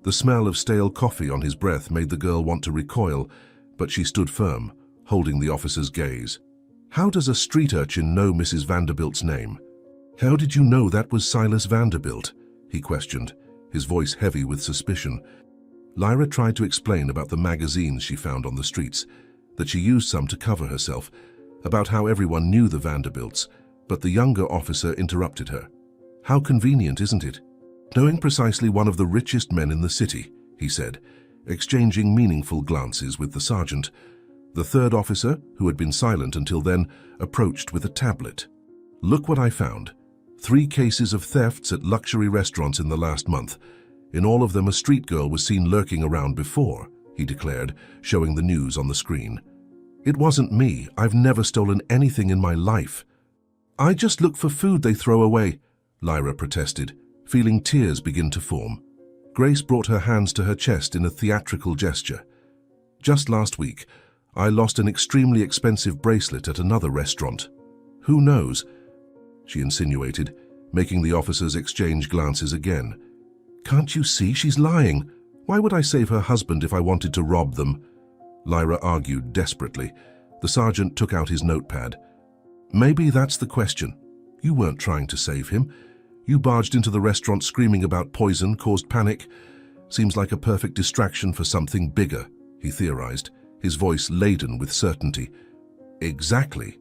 The smell of stale coffee on his breath made the girl want to recoil, but she stood firm, holding the officer's gaze. "How does a street urchin know Mrs. Vanderbilt's name?" "How did you know that was Silas Vanderbilt?" he questioned, his voice heavy with suspicion. Lyra tried to explain about the magazines she found on the streets, that she used some to cover herself, about how everyone knew the Vanderbilts, but the younger officer interrupted her. "How convenient, isn't it? Knowing precisely one of the richest men in the city," he said, exchanging meaningful glances with the sergeant. The third officer, who had been silent until then, approached with a tablet. "Look what I found. 3 cases of thefts at luxury restaurants in the last month. In all of them, a street girl was seen lurking around before," he declared, showing the news on the screen. "It wasn't me. I've never stolen anything in my life." "I just look for food they throw away," Lyra protested, feeling tears begin to form. Grace brought her hands to her chest in a theatrical gesture. "Just last week, I lost an extremely expensive bracelet at another restaurant. Who knows?" she insinuated, making the officers exchange glances again. "Can't you see she's lying?" Why would I save her husband if I wanted to rob them? Lyra argued desperately. The sergeant took out his notepad. Maybe that's the question. You weren't trying to save him. You barged into the restaurant screaming about poison, caused panic. Seems like a perfect distraction for something bigger, he theorized, his voice laden with certainty. Exactly,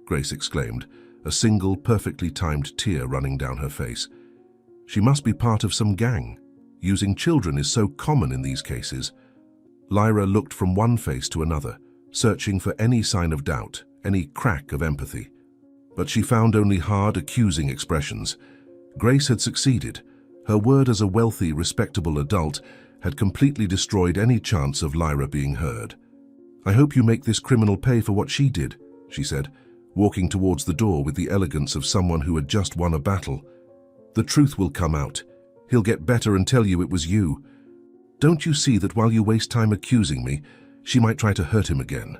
Grace exclaimed, a single, perfectly timed tear running down her face. She must be part of some gang. Using children is so common in these cases. Lyra looked from one face to another, searching for any sign of doubt, any crack of empathy. But she found only hard, accusing expressions. Grace had succeeded. Her word as a wealthy, respectable adult had completely destroyed any chance of Lyra being heard. I hope you make this criminal pay for what she did, she said, walking towards the door with the elegance of someone who had just won a battle. The truth will come out. He'll get better and tell you it was you. Don't you see that while you waste time accusing me, she might try to hurt him again?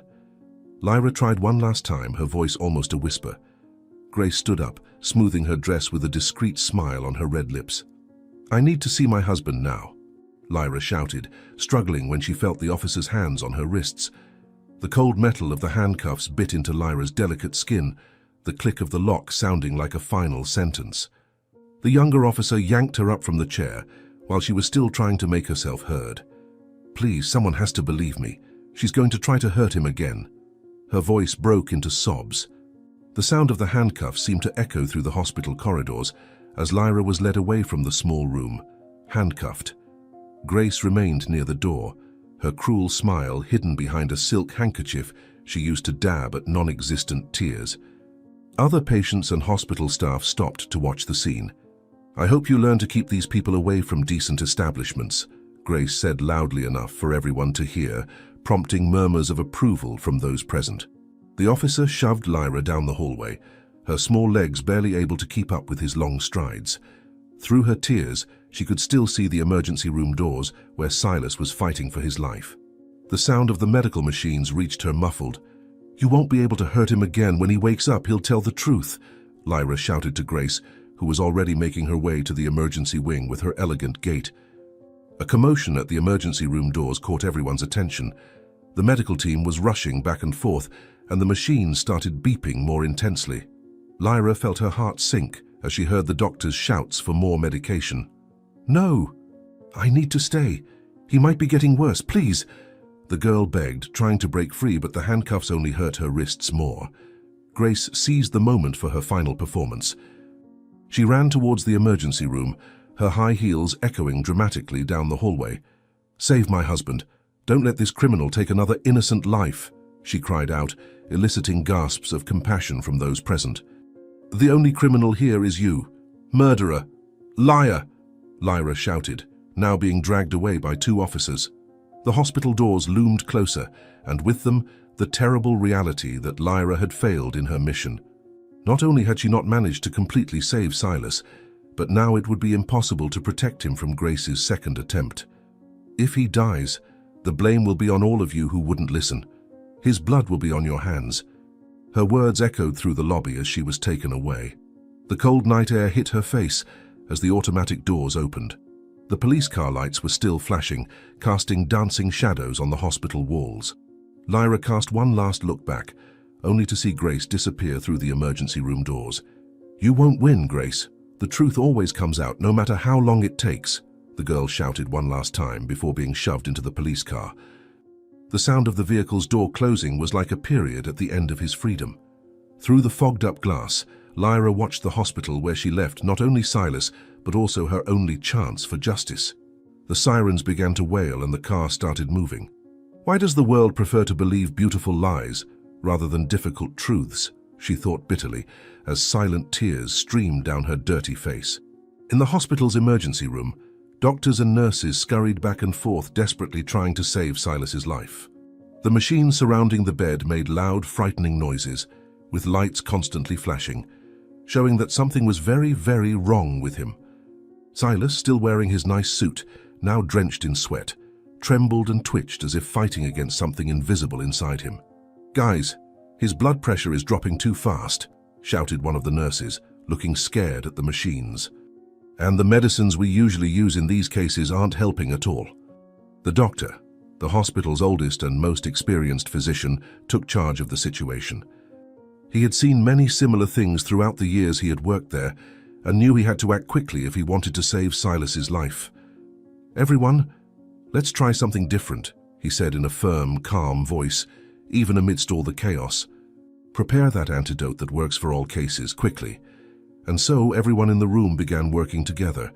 Lyra tried one last time, her voice almost a whisper. Grace stood up, smoothing her dress with a discreet smile on her red lips. I need to see my husband now, Lyra shouted, struggling when she felt the officer's hands on her wrists. The cold metal of the handcuffs bit into Lyra's delicate skin, the click of the lock sounding like a final sentence. The younger officer yanked her up from the chair while she was still trying to make herself heard. Please, someone has to believe me. She's going to try to hurt him again. Her voice broke into sobs. The sound of the handcuffs seemed to echo through the hospital corridors as Lyra was led away from the small room, handcuffed. Grace remained near the door, her cruel smile hidden behind a silk handkerchief she used to dab at non-existent tears. Other patients and hospital staff stopped to watch the scene. I hope you learn to keep these people away from decent establishments, Grace said loudly enough for everyone to hear, prompting murmurs of approval from those present. The officer shoved Lyra down the hallway, her small legs barely able to keep up with his long strides. Through her tears, she could still see the emergency room doors where Silas was fighting for his life. The sound of the medical machines reached her muffled. You won't be able to hurt him again. When he wakes up, he'll tell the truth, Lyra shouted to Grace, who was already making her way to the emergency wing with her elegant gait. A commotion at the emergency room doors caught everyone's attention. The medical team was rushing back and forth, and the machines started beeping more intensely. Lyra felt her heart sink as she heard the doctor's shouts for more medication. No, I need to stay. He might be getting worse, please. The girl begged, trying to break free, but the handcuffs only hurt her wrists more. Grace seized the moment for her final performance. She ran towards the emergency room, her high heels echoing dramatically down the hallway. Save my husband. Don't let this criminal take another innocent life, she cried out, eliciting gasps of compassion from those present. The only criminal here is you. Murderer. Liar, Lyra shouted, now being dragged away by two officers. The hospital doors loomed closer, and with them, the terrible reality that Lyra had failed in her mission. Not only had she not managed to completely save Silas, but now it would be impossible to protect him from Grace's second attempt. If he dies, the blame will be on all of you who wouldn't listen. His blood will be on your hands. Her words echoed through the lobby as she was taken away. The cold night air hit her face as the automatic doors opened. The police car lights were still flashing, casting dancing shadows on the hospital walls. Lyra cast one last look back, only to see Grace disappear through the emergency room doors. You won't win, Grace. The truth always comes out, no matter how long it takes, the girl shouted one last time before being shoved into the police car. The sound of the vehicle's door closing was like a period at the end of his freedom. Through the fogged-up glass, Lyra watched the hospital where she left not only Silas, but also her only chance for justice. The sirens began to wail and the car started moving. Why does the world prefer to believe beautiful lies rather than difficult truths? She thought bitterly, as silent tears streamed down her dirty face. In the hospital's emergency room, doctors and nurses scurried back and forth, desperately trying to save Silas's life. The machines surrounding the bed made loud, frightening noises, with lights constantly flashing, showing that something was very, very wrong with him. Silas, still wearing his nice suit, now drenched in sweat, trembled and twitched as if fighting against something invisible inside him. Guys, his blood pressure is dropping too fast, shouted one of the nurses, looking scared at the machines. And the medicines we usually use in these cases aren't helping at all. The doctor, the hospital's oldest and most experienced physician, took charge of the situation. He had seen many similar things throughout the years he had worked there and knew he had to act quickly if he wanted to save Silas's life. "Everyone, let's try something different," he said in a firm, calm voice, even amidst all the chaos. "Prepare that antidote that works for all cases quickly." And so everyone in the room began working together,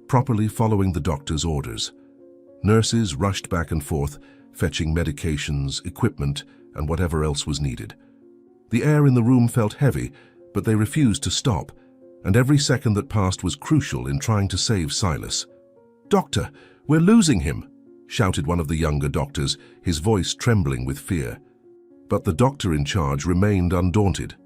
properly following the doctor's orders. Nurses rushed back and forth, fetching medications, equipment, and whatever else was needed. The air in the room felt heavy, but they refused to stop, and every second that passed was crucial in trying to save Silas. "Doctor, we're losing him!" shouted one of the younger doctors, his voice trembling with fear. But the doctor in charge remained undaunted.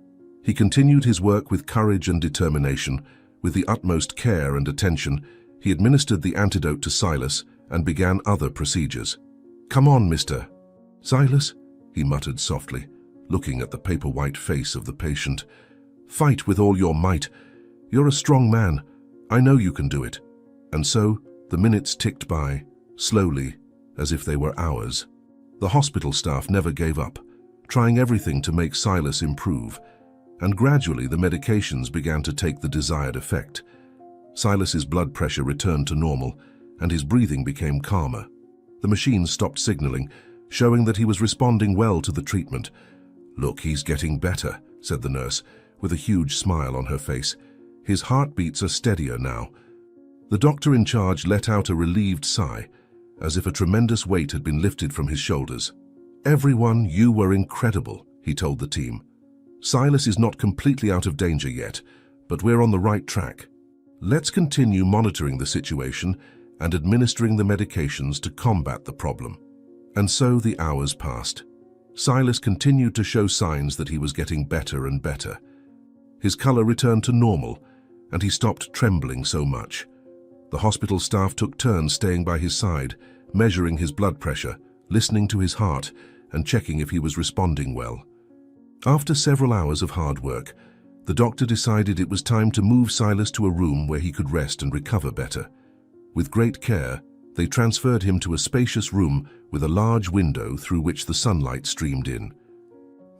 He continued his work with courage and determination. With the utmost care and attention, he administered the antidote to Silas and began other procedures. "Come on, Mr. Silas," he muttered softly, looking at the paper-white face of the patient. "Fight with all your might. You're a strong man. I know you can do it." And so the minutes ticked by, slowly, as if they were hours. The hospital staff never gave up, trying everything to make Silas improve, and gradually the medications began to take the desired effect. Silas's blood pressure returned to normal, and his breathing became calmer. The machines stopped signaling, showing that he was responding well to the treatment. "Look, he's getting better," said the nurse, with a huge smile on her face. "His heartbeats are steadier now." The doctor in charge let out a relieved sigh, as if a tremendous weight had been lifted from his shoulders. "Everyone, you were incredible," he told the team. "Silas is not completely out of danger yet, but we're on the right track. Let's continue monitoring the situation and administering the medications to combat the problem." And so the hours passed. Silas continued to show signs that he was getting better and better. His color returned to normal, and he stopped trembling so much. The hospital staff took turns staying by his side, measuring his blood pressure, listening to his heart, and checking if he was responding well. After several hours of hard work, the doctor decided it was time to move Silas to a room where he could rest and recover better. With great care, they transferred him to a spacious room with a large window through which the sunlight streamed in.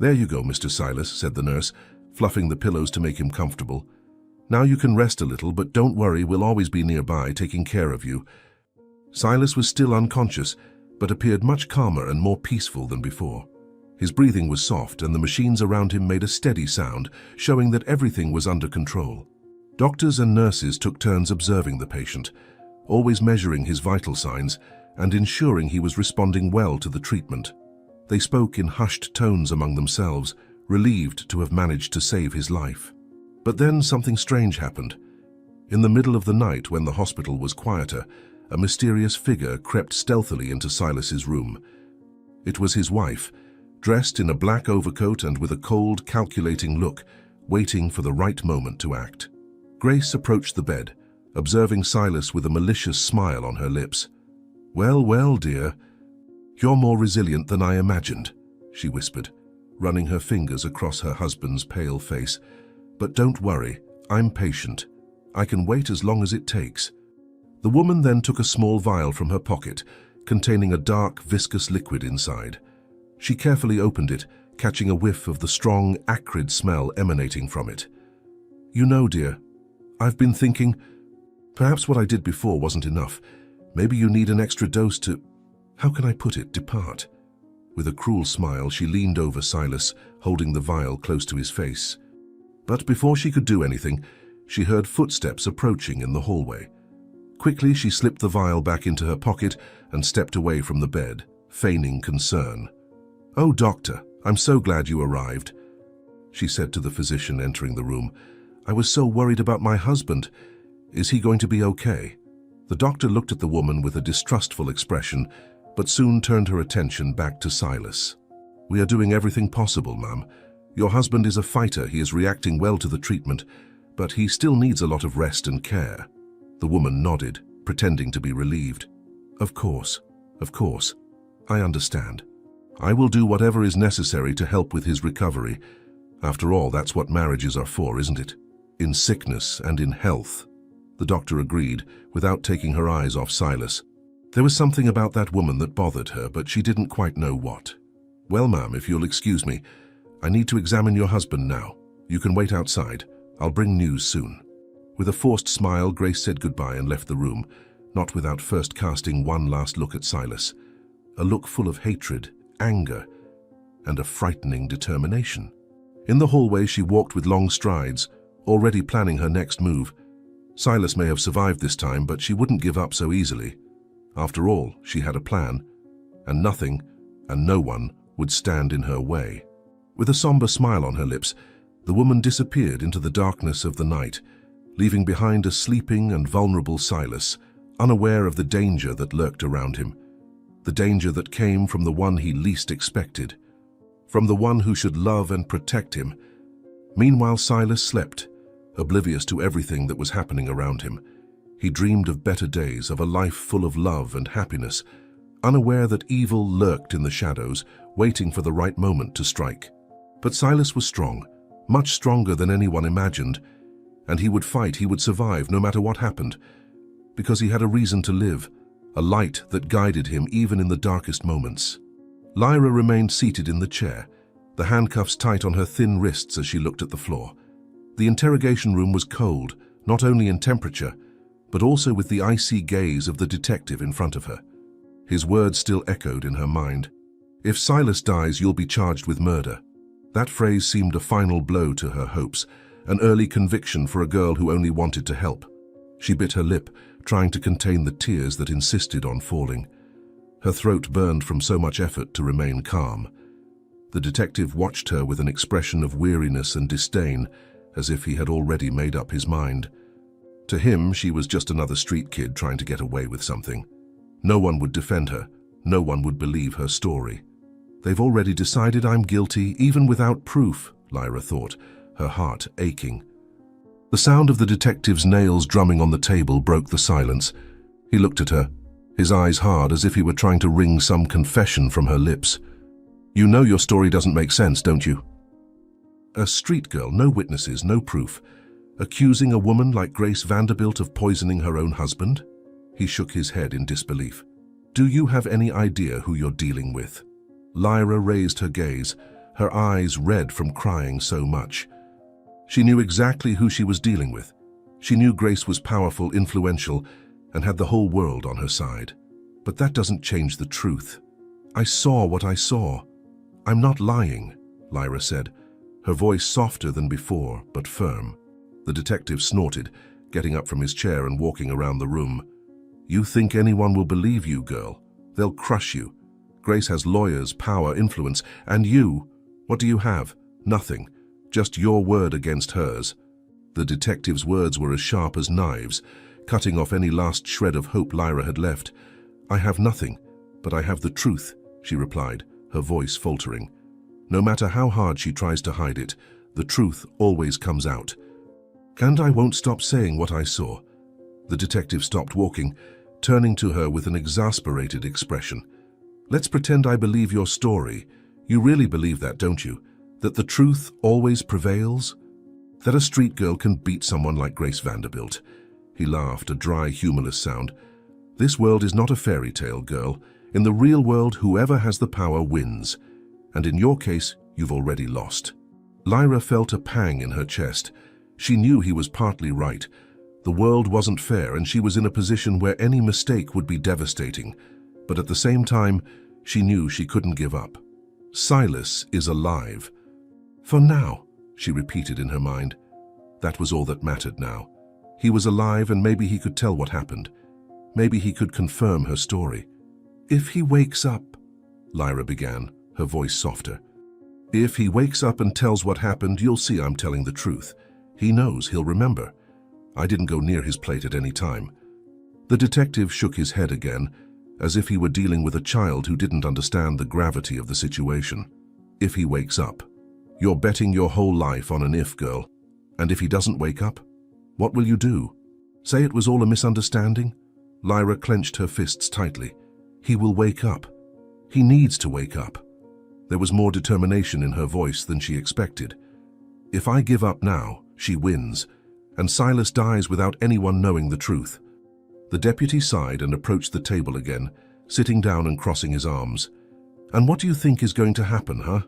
"There you go, Mr. Silas," said the nurse, fluffing the pillows to make him comfortable. "Now you can rest a little, but don't worry, we'll always be nearby, taking care of you." Silas was still unconscious, but appeared much calmer and more peaceful than before. His breathing was soft, and the machines around him made a steady sound, showing that everything was under control. Doctors and nurses took turns observing the patient, always measuring his vital signs and ensuring he was responding well to the treatment. They spoke in hushed tones among themselves, relieved to have managed to save his life. But then something strange happened. In the middle of the night, when the hospital was quieter, a mysterious figure crept stealthily into Silas's room. It was his wife, dressed in a black overcoat and with a cold, calculating look, waiting for the right moment to act. Grace approached the bed, observing Silas with a malicious smile on her lips. "Well, well, dear, you're more resilient than I imagined," she whispered, running her fingers across her husband's pale face. "But don't worry, I'm patient. I can wait as long as it takes." The woman then took a small vial from her pocket, containing a dark, viscous liquid inside. She carefully opened it, catching a whiff of the strong, acrid smell emanating from it. "You know, dear, I've been thinking, perhaps what I did before wasn't enough. Maybe you need an extra dose to, how can I put it, depart." With a cruel smile, she leaned over Silas, holding the vial close to his face. But before she could do anything, she heard footsteps approaching in the hallway. Quickly, she slipped the vial back into her pocket and stepped away from the bed, feigning concern. "Oh, doctor, I'm so glad you arrived," she said to the physician entering the room. "I was so worried about my husband. Is he going to be okay?" The doctor looked at the woman with a distrustful expression, but soon turned her attention back to Silas. "We are doing everything possible, ma'am. Your husband is a fighter. He is reacting well to the treatment, but he still needs a lot of rest and care." The woman nodded, pretending to be relieved. Of course. I understand. I will do whatever is necessary to help with his recovery. After all, that's what marriages are for, isn't it? In sickness and in health." The doctor agreed, without taking her eyes off Silas. There was something about that woman that bothered her, but she didn't quite know what. "Well, ma'am, if you'll excuse me, I need to examine your husband now. You can wait outside. I'll bring news soon." With a forced smile, Grace said goodbye and left the room, not without first casting one last look at Silas. A look full of hatred, anger, and a frightening determination. In the hallway, she walked with long strides, already planning her next move. Silas may have survived this time, but she wouldn't give up so easily. After all, she had a plan, and nothing and no one would stand in her way. With a somber smile on her lips, the woman disappeared into the darkness of the night, leaving behind a sleeping and vulnerable Silas, unaware of the danger that lurked around him, the danger that came from the one he least expected, from the one who should love and protect him. Meanwhile, Silas slept, oblivious to everything that was happening around him. He dreamed of better days, of a life full of love and happiness, unaware that evil lurked in the shadows, waiting for the right moment to strike. But Silas was strong, much stronger than anyone imagined, and he would fight, he would survive no matter what happened, because he had a reason to live, a light that guided him even in the darkest moments. Lyra remained seated in the chair, the handcuffs tight on her thin wrists as she looked at the floor. The interrogation room was cold, not only in temperature, but also with the icy gaze of the detective in front of her. His words still echoed in her mind. "If Silas dies, you'll be charged with murder." That phrase seemed a final blow to her hopes, an early conviction for a girl who only wanted to help. She bit her lip, trying to contain the tears that insisted on falling. Her throat burned from so much effort to remain calm. The detective watched her with an expression of weariness and disdain, as if he had already made up his mind. To him, she was just another street kid trying to get away with something. No one would defend her. No one would believe her story. "They've already decided I'm guilty, even without proof," Lyra thought, her heart aching. The sound of the detective's nails drumming on the table broke the silence. He looked at her, his eyes hard, as if he were trying to wring some confession from her lips. "You know your story doesn't make sense, don't you?" A street girl, no witnesses, no proof, accusing a woman like Grace Vanderbilt of poisoning her own husband? He shook his head in disbelief. "Do you have any idea who you're dealing with?" Lyra raised her gaze, her eyes red from crying so much. She knew exactly who she was dealing with. She knew Grace was powerful, influential, and had the whole world on her side. But that doesn't change the truth. "I saw what I saw. I'm not lying," Lyra said, her voice softer than before, but firm. The detective snorted, getting up from his chair and walking around the room. "You think anyone will believe you, girl? They'll crush you. Grace has lawyers, power, influence, and you, what do you have? Nothing. Just your word against hers." The detective's words were as sharp as knives, cutting off any last shred of hope Lyra had left. "I have nothing, but I have the truth," she replied, her voice faltering. "No matter how hard she tries to hide it, the truth always comes out. And I won't stop saying what I saw." The detective stopped walking, turning to her with an exasperated expression. "Let's pretend I believe your story. You really believe that, don't you? That the truth always prevails? That a street girl can beat someone like Grace Vanderbilt?" He laughed, a dry, humorless sound. "This world is not a fairy tale, girl. In the real world, whoever has the power wins. And in your case, you've already lost." Lyra felt a pang in her chest. She knew he was partly right. The world wasn't fair, and she was in a position where any mistake would be devastating. But at the same time, she knew she couldn't give up. Silas is alive. "For now," she repeated in her mind. That was all that mattered now. He was alive, and maybe he could tell what happened. Maybe he could confirm her story. "If he wakes up," Lyra began, her voice softer. "If he wakes up and tells what happened, you'll see I'm telling the truth. He knows, he'll remember. I didn't go near his plate at any time." The detective shook his head again, as if he were dealing with a child who didn't understand the gravity of the situation. "If he wakes up. You're betting your whole life on an if, girl. And if he doesn't wake up, what will you do? Say it was all a misunderstanding?" Lyra clenched her fists tightly. "He will wake up. He needs to wake up." There was more determination in her voice than she expected. "If I give up now, she wins, and Silas dies without anyone knowing the truth." The deputy sighed and approached the table again, sitting down and crossing his arms. "And what do you think is going to happen, huh?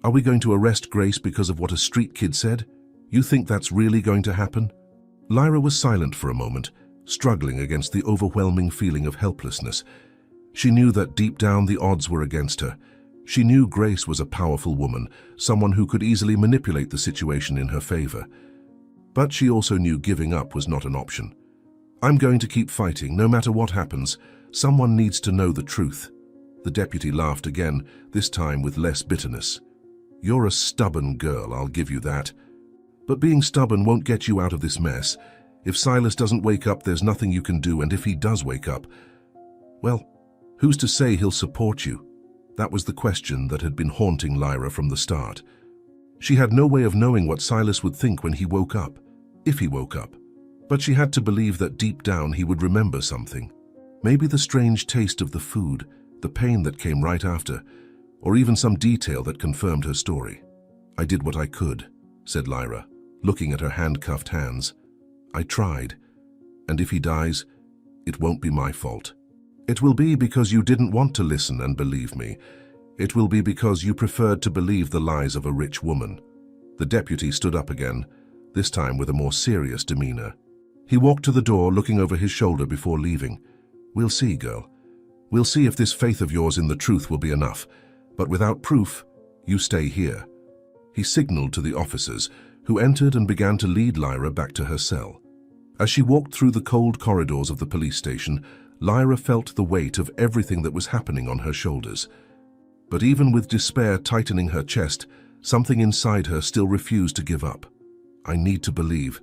Are we going to arrest Grace because of what a street kid said? You think that's really going to happen?" Lyra was silent for a moment, struggling against the overwhelming feeling of helplessness. She knew that deep down the odds were against her. She knew Grace was a powerful woman, someone who could easily manipulate the situation in her favor. But she also knew giving up was not an option. "I'm going to keep fighting, no matter what happens. Someone needs to know the truth." The deputy laughed again, this time with less bitterness. "You're a stubborn girl, I'll give you that. But being stubborn won't get you out of this mess. If Silas doesn't wake up, there's nothing you can do, and if he does wake up, well, who's to say he'll support you?" That was the question that had been haunting Lyra from the start. She had no way of knowing what Silas would think when he woke up, if he woke up. But she had to believe that deep down he would remember something. Maybe the strange taste of the food, the pain that came right after, or even some detail that confirmed her story. "I did what I could," said Lyra, looking at her handcuffed hands. "I tried. And if he dies, it won't be my fault. It will be because you didn't want to listen and believe me. It will be because you preferred to believe the lies of a rich woman." The deputy stood up again, this time with a more serious demeanor. He walked to the door, looking over his shoulder before leaving. "We'll see, girl. We'll see if this faith of yours in the truth will be enough. But without proof, you stay here." He signaled to the officers, who entered and began to lead Lyra back to her cell. As she walked through the cold corridors of the police station, Lyra felt the weight of everything that was happening on her shoulders. But even with despair tightening her chest, something inside her still refused to give up. "I need to believe.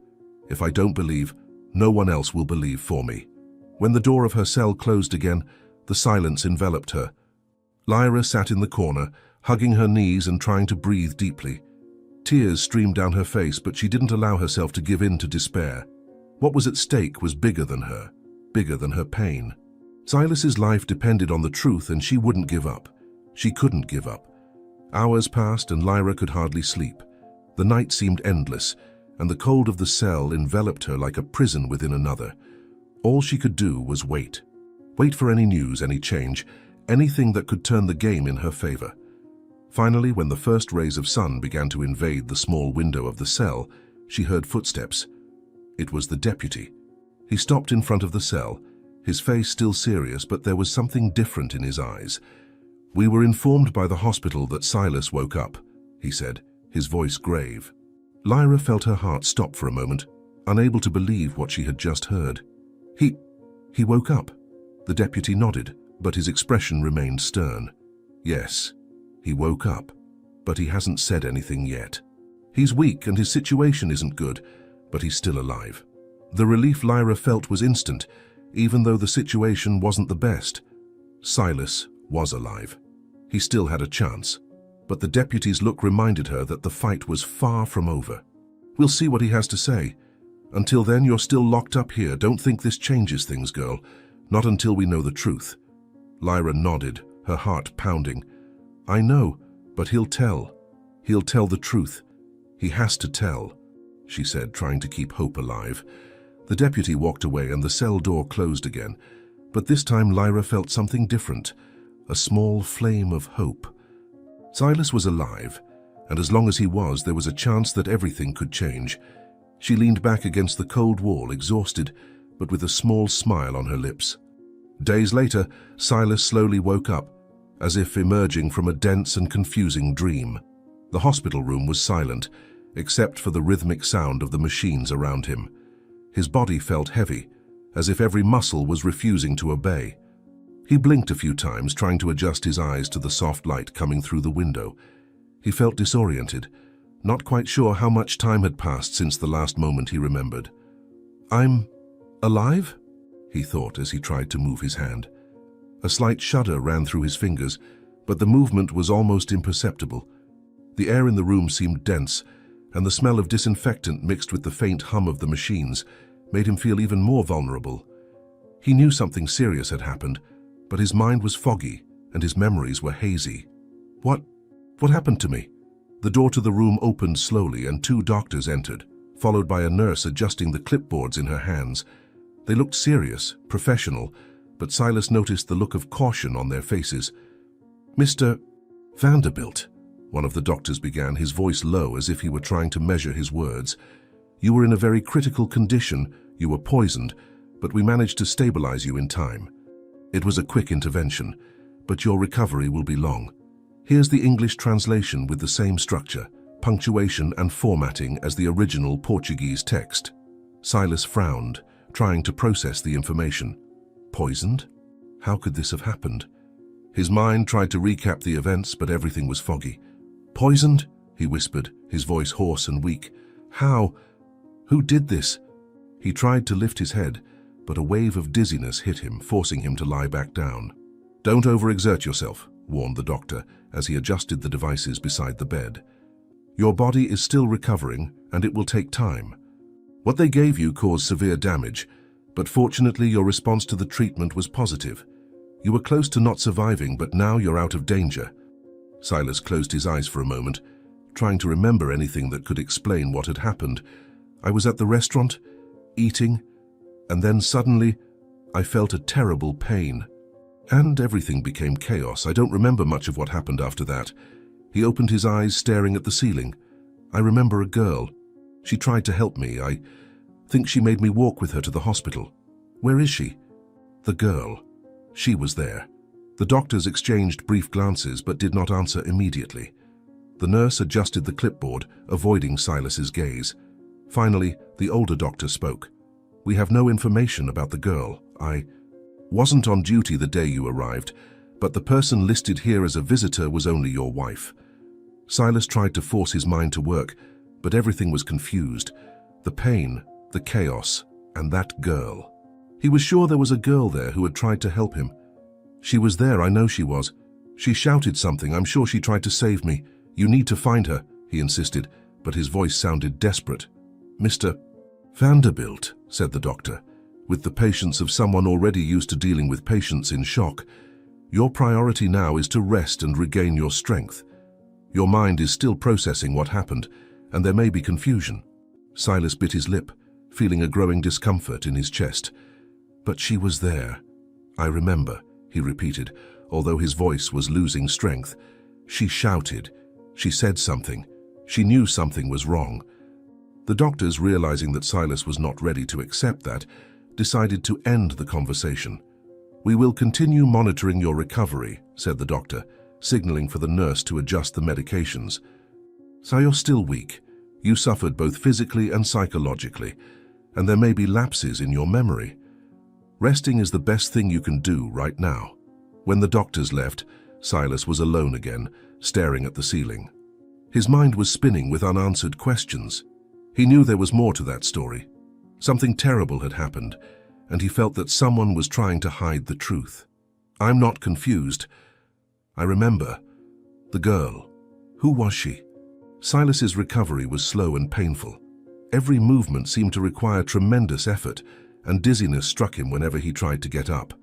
If I don't believe, no one else will believe for me." When the door of her cell closed again, the silence enveloped her. Lyra sat in the corner, hugging her knees and trying to breathe deeply. Tears streamed down her face, but she didn't allow herself to give in to despair. What was at stake was bigger than her, bigger than her pain. Silas's life depended on the truth, and she wouldn't give up. She couldn't give up. Hours passed and Lyra could hardly sleep. The night seemed endless, and the cold of the cell enveloped her like a prison within another. All she could do was wait. Wait for any news, any change, anything that could turn the game in her favor. Finally, when the first rays of sun began to invade the small window of the cell, she heard footsteps. It was the deputy. He stopped in front of the cell, his face still serious, but there was something different in his eyes. "We were informed by the hospital that Silas woke up," he said, his voice grave. Lyra felt her heart stop for a moment, unable to believe what she had just heard. He woke up." The deputy nodded, but his expression remained stern. "Yes, he woke up, but he hasn't said anything yet. He's weak and his situation isn't good, but he's still alive." The relief Lyra felt was instant, even though the situation wasn't the best. Silas was alive. He still had a chance, but the deputy's look reminded her that the fight was far from over. "We'll see what he has to say. Until then, you're still locked up here. Don't think this changes things, girl. Not until we know the truth." Lyra nodded, her heart pounding. "I know, but he'll tell. He'll tell the truth. He has to tell," she said, trying to keep hope alive. The deputy walked away and the cell door closed again, but this time Lyra felt something different, a small flame of hope. Silas was alive, and as long as he was, there was a chance that everything could change. She leaned back against the cold wall, exhausted, but with a small smile on her lips. Days later, Silas slowly woke up, as if emerging from a dense and confusing dream. The hospital room was silent, except for the rhythmic sound of the machines around him. His body felt heavy, as if every muscle was refusing to obey. He blinked a few times, trying to adjust his eyes to the soft light coming through the window. He felt disoriented, not quite sure how much time had passed since the last moment he remembered. "I'm alive?" he thought as he tried to move his hand. A slight shudder ran through his fingers, but the movement was almost imperceptible. The air in the room seemed dense, and the smell of disinfectant mixed with the faint hum of the machines made him feel even more vulnerable. He knew something serious had happened, but his mind was foggy and his memories were hazy. What happened to me?" The door to the room opened slowly and 2 doctors entered, followed by a nurse adjusting the clipboards in her hands. They looked serious, professional, but Silas noticed the look of caution on their faces. "Mr. Vanderbilt," one of the doctors began, his voice low as if he were trying to measure his words. "You were in a very critical condition, you were poisoned, but we managed to stabilize you in time. It was a quick intervention, but your recovery will be long. Here's the English translation with the same structure, punctuation and formatting as the original Portuguese text." Silas frowned, trying to process the information. Poisoned? How could this have happened? His mind tried to recap the events, but everything was foggy. "Poisoned?" he whispered, his voice hoarse and weak. "How? Who did this?" He tried to lift his head, but a wave of dizziness hit him, forcing him to lie back down. "Don't overexert yourself," warned the doctor as he adjusted the devices beside the bed. "Your body is still recovering, and it will take time. What they gave you caused severe damage, but fortunately your response to the treatment was positive. You were close to not surviving, but now you're out of danger." Silas closed his eyes for a moment, trying to remember anything that could explain what had happened. "I was at the restaurant, eating, and then suddenly I felt a terrible pain. And everything became chaos. I don't remember much of what happened after that." He opened his eyes, staring at the ceiling. "I remember a girl. She tried to help me. I think she made me walk with her to the hospital." "Where is she?" "The girl. She was there." The doctors exchanged brief glances but did not answer immediately. The nurse adjusted the clipboard, avoiding Silas's gaze. Finally, the older doctor spoke. "We have no information about the girl. I wasn't on duty the day you arrived, but the person listed here as a visitor was only your wife." Silas tried to force his mind to work, but everything was confused. The pain, the chaos, and that girl. He was sure there was a girl there who had tried to help him. "She was there, I know she was. She shouted something, I'm sure she tried to save me. You need to find her," he insisted, but his voice sounded desperate. "Mr. Vanderbilt," said the doctor, with the patience of someone already used to dealing with patients in shock, "your priority now is to rest and regain your strength. Your mind is still processing what happened, and there may be confusion." Silas bit his lip, feeling a growing discomfort in his chest. "But she was there. I remember," he repeated, although his voice was losing strength. "She shouted. She said something. She knew something was wrong." The doctors, realizing that Silas was not ready to accept that, decided to end the conversation. "We will continue monitoring your recovery," said the doctor, signaling for the nurse to adjust the medications. "So you're still weak. You suffered both physically and psychologically, and there may be lapses in your memory. Resting is the best thing you can do right now." When the doctors left, Silas was alone again, staring at the ceiling. His mind was spinning with unanswered questions. He knew there was more to that story. Something terrible had happened, and he felt that someone was trying to hide the truth. "I'm not confused. I remember. The girl. Who was she?" Silas's recovery was slow and painful. Every movement seemed to require tremendous effort, and dizziness struck him whenever he tried to get up.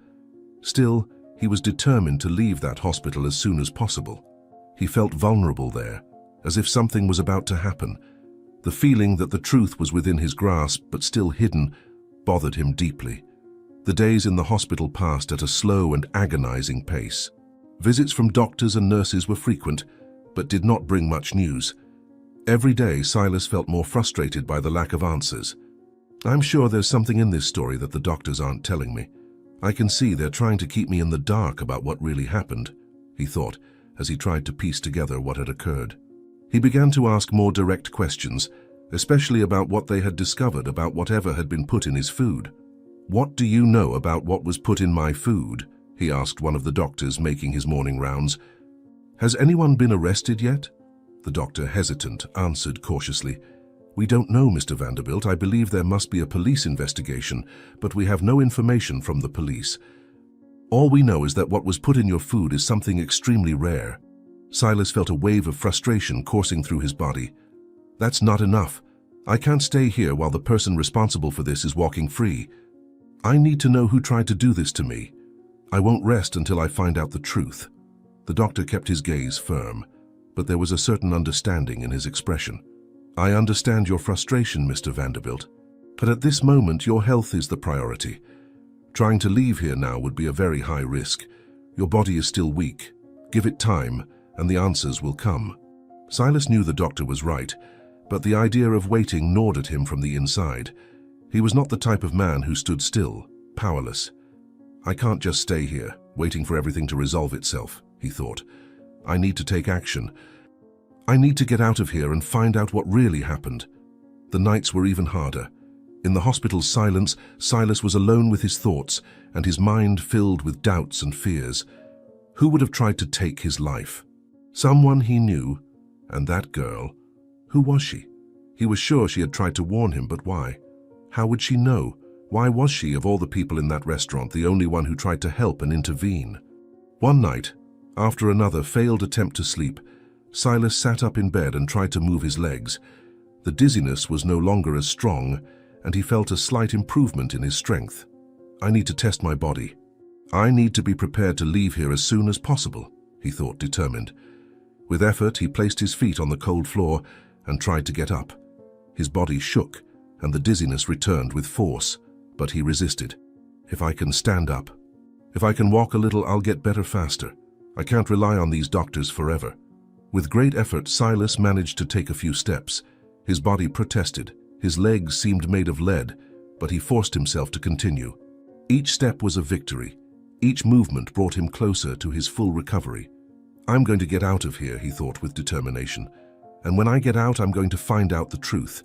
Still, he was determined to leave that hospital as soon as possible. He felt vulnerable there, as if something was about to happen. The feeling that the truth was within his grasp but still hidden bothered him deeply. The days in the hospital passed at a slow and agonizing pace. Visits from doctors and nurses were frequent, but did not bring much news. Every day, Silas felt more frustrated by the lack of answers. "I'm sure there's something in this story that the doctors aren't telling me. I can see they're trying to keep me in the dark about what really happened," he thought, as he tried to piece together what had occurred. He began to ask more direct questions, especially about what they had discovered about whatever had been put in his food. "What do you know about what was put in my food?" he asked one of the doctors making his morning rounds. "Has anyone been arrested yet?" The doctor, hesitant, answered cautiously. "We don't know, Mr. Vanderbilt. I believe there must be a police investigation, but we have no information from the police. All we know is that what was put in your food is something extremely rare." Silas felt a wave of frustration coursing through his body. "That's not enough. I can't stay here while the person responsible for this is walking free. I need to know who tried to do this to me. I won't rest until I find out the truth." The doctor kept his gaze firm, but there was a certain understanding in his expression. "I understand your frustration, Mr. Vanderbilt. But at this moment, your health is the priority. Trying to leave here now would be a very high risk. Your body is still weak. Give it time, and the answers will come. Silas knew the doctor was right, but the idea of waiting gnawed at him from the inside. He was not the type of man who stood still, powerless. I can't just stay here, waiting for everything to resolve itself, he thought. I need to take action. I need to get out of here and find out what really happened. The nights were even harder. In the hospital's silence, Silas was alone with his thoughts and his mind filled with doubts and fears. Who would have tried to take his life? Someone he knew, and that girl. Who was she? He was sure she had tried to warn him, but why? How would she know? Why was she, of all the people in that restaurant, the only one who tried to help and intervene? One night, after another failed attempt to sleep, Silas sat up in bed and tried to move his legs. The dizziness was no longer as strong, and he felt a slight improvement in his strength. I need to test my body. I need to be prepared to leave here as soon as possible, he thought, determined. With effort, he placed his feet on the cold floor and tried to get up. His body shook, and the dizziness returned with force, but he resisted. If I can stand up, if I can walk a little, I'll get better faster. I can't rely on these doctors forever. With great effort, Silas managed to take a few steps. His body protested. His legs seemed made of lead, but he forced himself to continue. Each step was a victory. Each movement brought him closer to his full recovery. I'm going to get out of here, he thought with determination. And when I get out, I'm going to find out the truth.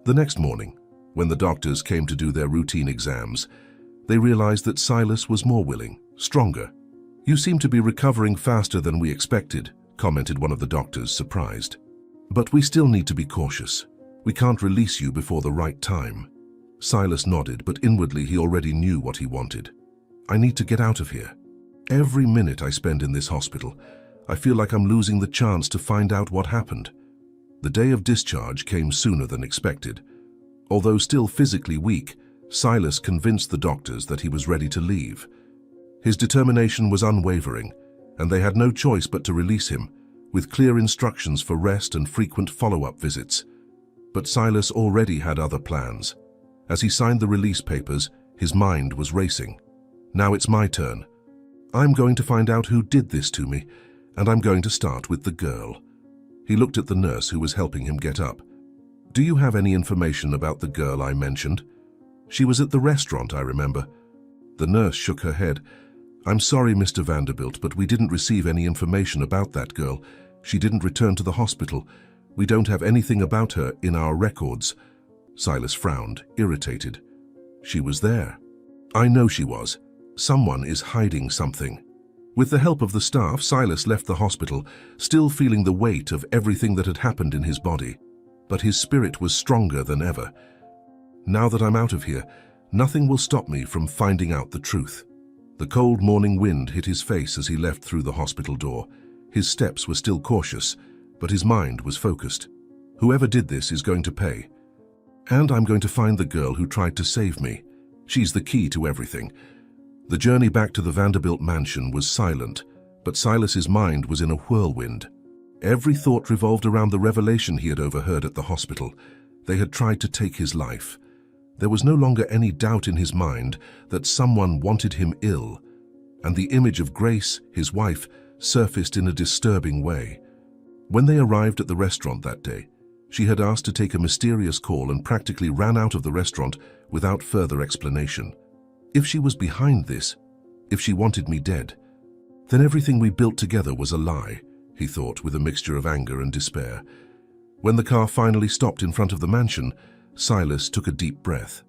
The next morning, when the doctors came to do their routine exams, they realized that Silas was more willing, stronger. You seem to be recovering faster than we expected, commented one of the doctors, surprised. But we still need to be cautious. We can't release you before the right time. Silas nodded, but inwardly he already knew what he wanted. I need to get out of here. Every minute I spend in this hospital, I feel like I'm losing the chance to find out what happened. The day of discharge came sooner than expected. Although still physically weak, Silas convinced the doctors that he was ready to leave. His determination was unwavering, and they had no choice but to release him, with clear instructions for rest and frequent follow-up visits. But Silas already had other plans. As he signed the release papers, his mind was racing. Now it's my turn. I'm going to find out who did this to me, and I'm going to start with the girl. He looked at the nurse who was helping him get up. Do you have any information about the girl I mentioned? She was at the restaurant, I remember. The nurse shook her head. I'm sorry, Mr. Vanderbilt, but we didn't receive any information about that girl. She didn't return to the hospital. We don't have anything about her in our records. Silas frowned, irritated. She was there. I know she was. Someone is hiding something. With the help of the staff, Silas left the hospital, still feeling the weight of everything that had happened in his body. But his spirit was stronger than ever. Now that I'm out of here, nothing will stop me from finding out the truth. The cold morning wind hit his face as he left through the hospital door. His steps were still cautious, but his mind was focused. Whoever did this is going to pay. And I'm going to find the girl who tried to save me. She's the key to everything. The journey back to the Vanderbilt mansion was silent, but Silas's mind was in a whirlwind. Every thought revolved around the revelation he had overheard at the hospital. They had tried to take his life. There was no longer any doubt in his mind that someone wanted him ill, and the image of Grace, his wife, surfaced in a disturbing way. When they arrived at the restaurant that day, she had asked to take a mysterious call and practically ran out of the restaurant without further explanation. If she was behind this, if she wanted me dead, then everything we built together was a lie, he thought with a mixture of anger and despair. When the car finally stopped in front of the mansion, Silas took a deep breath.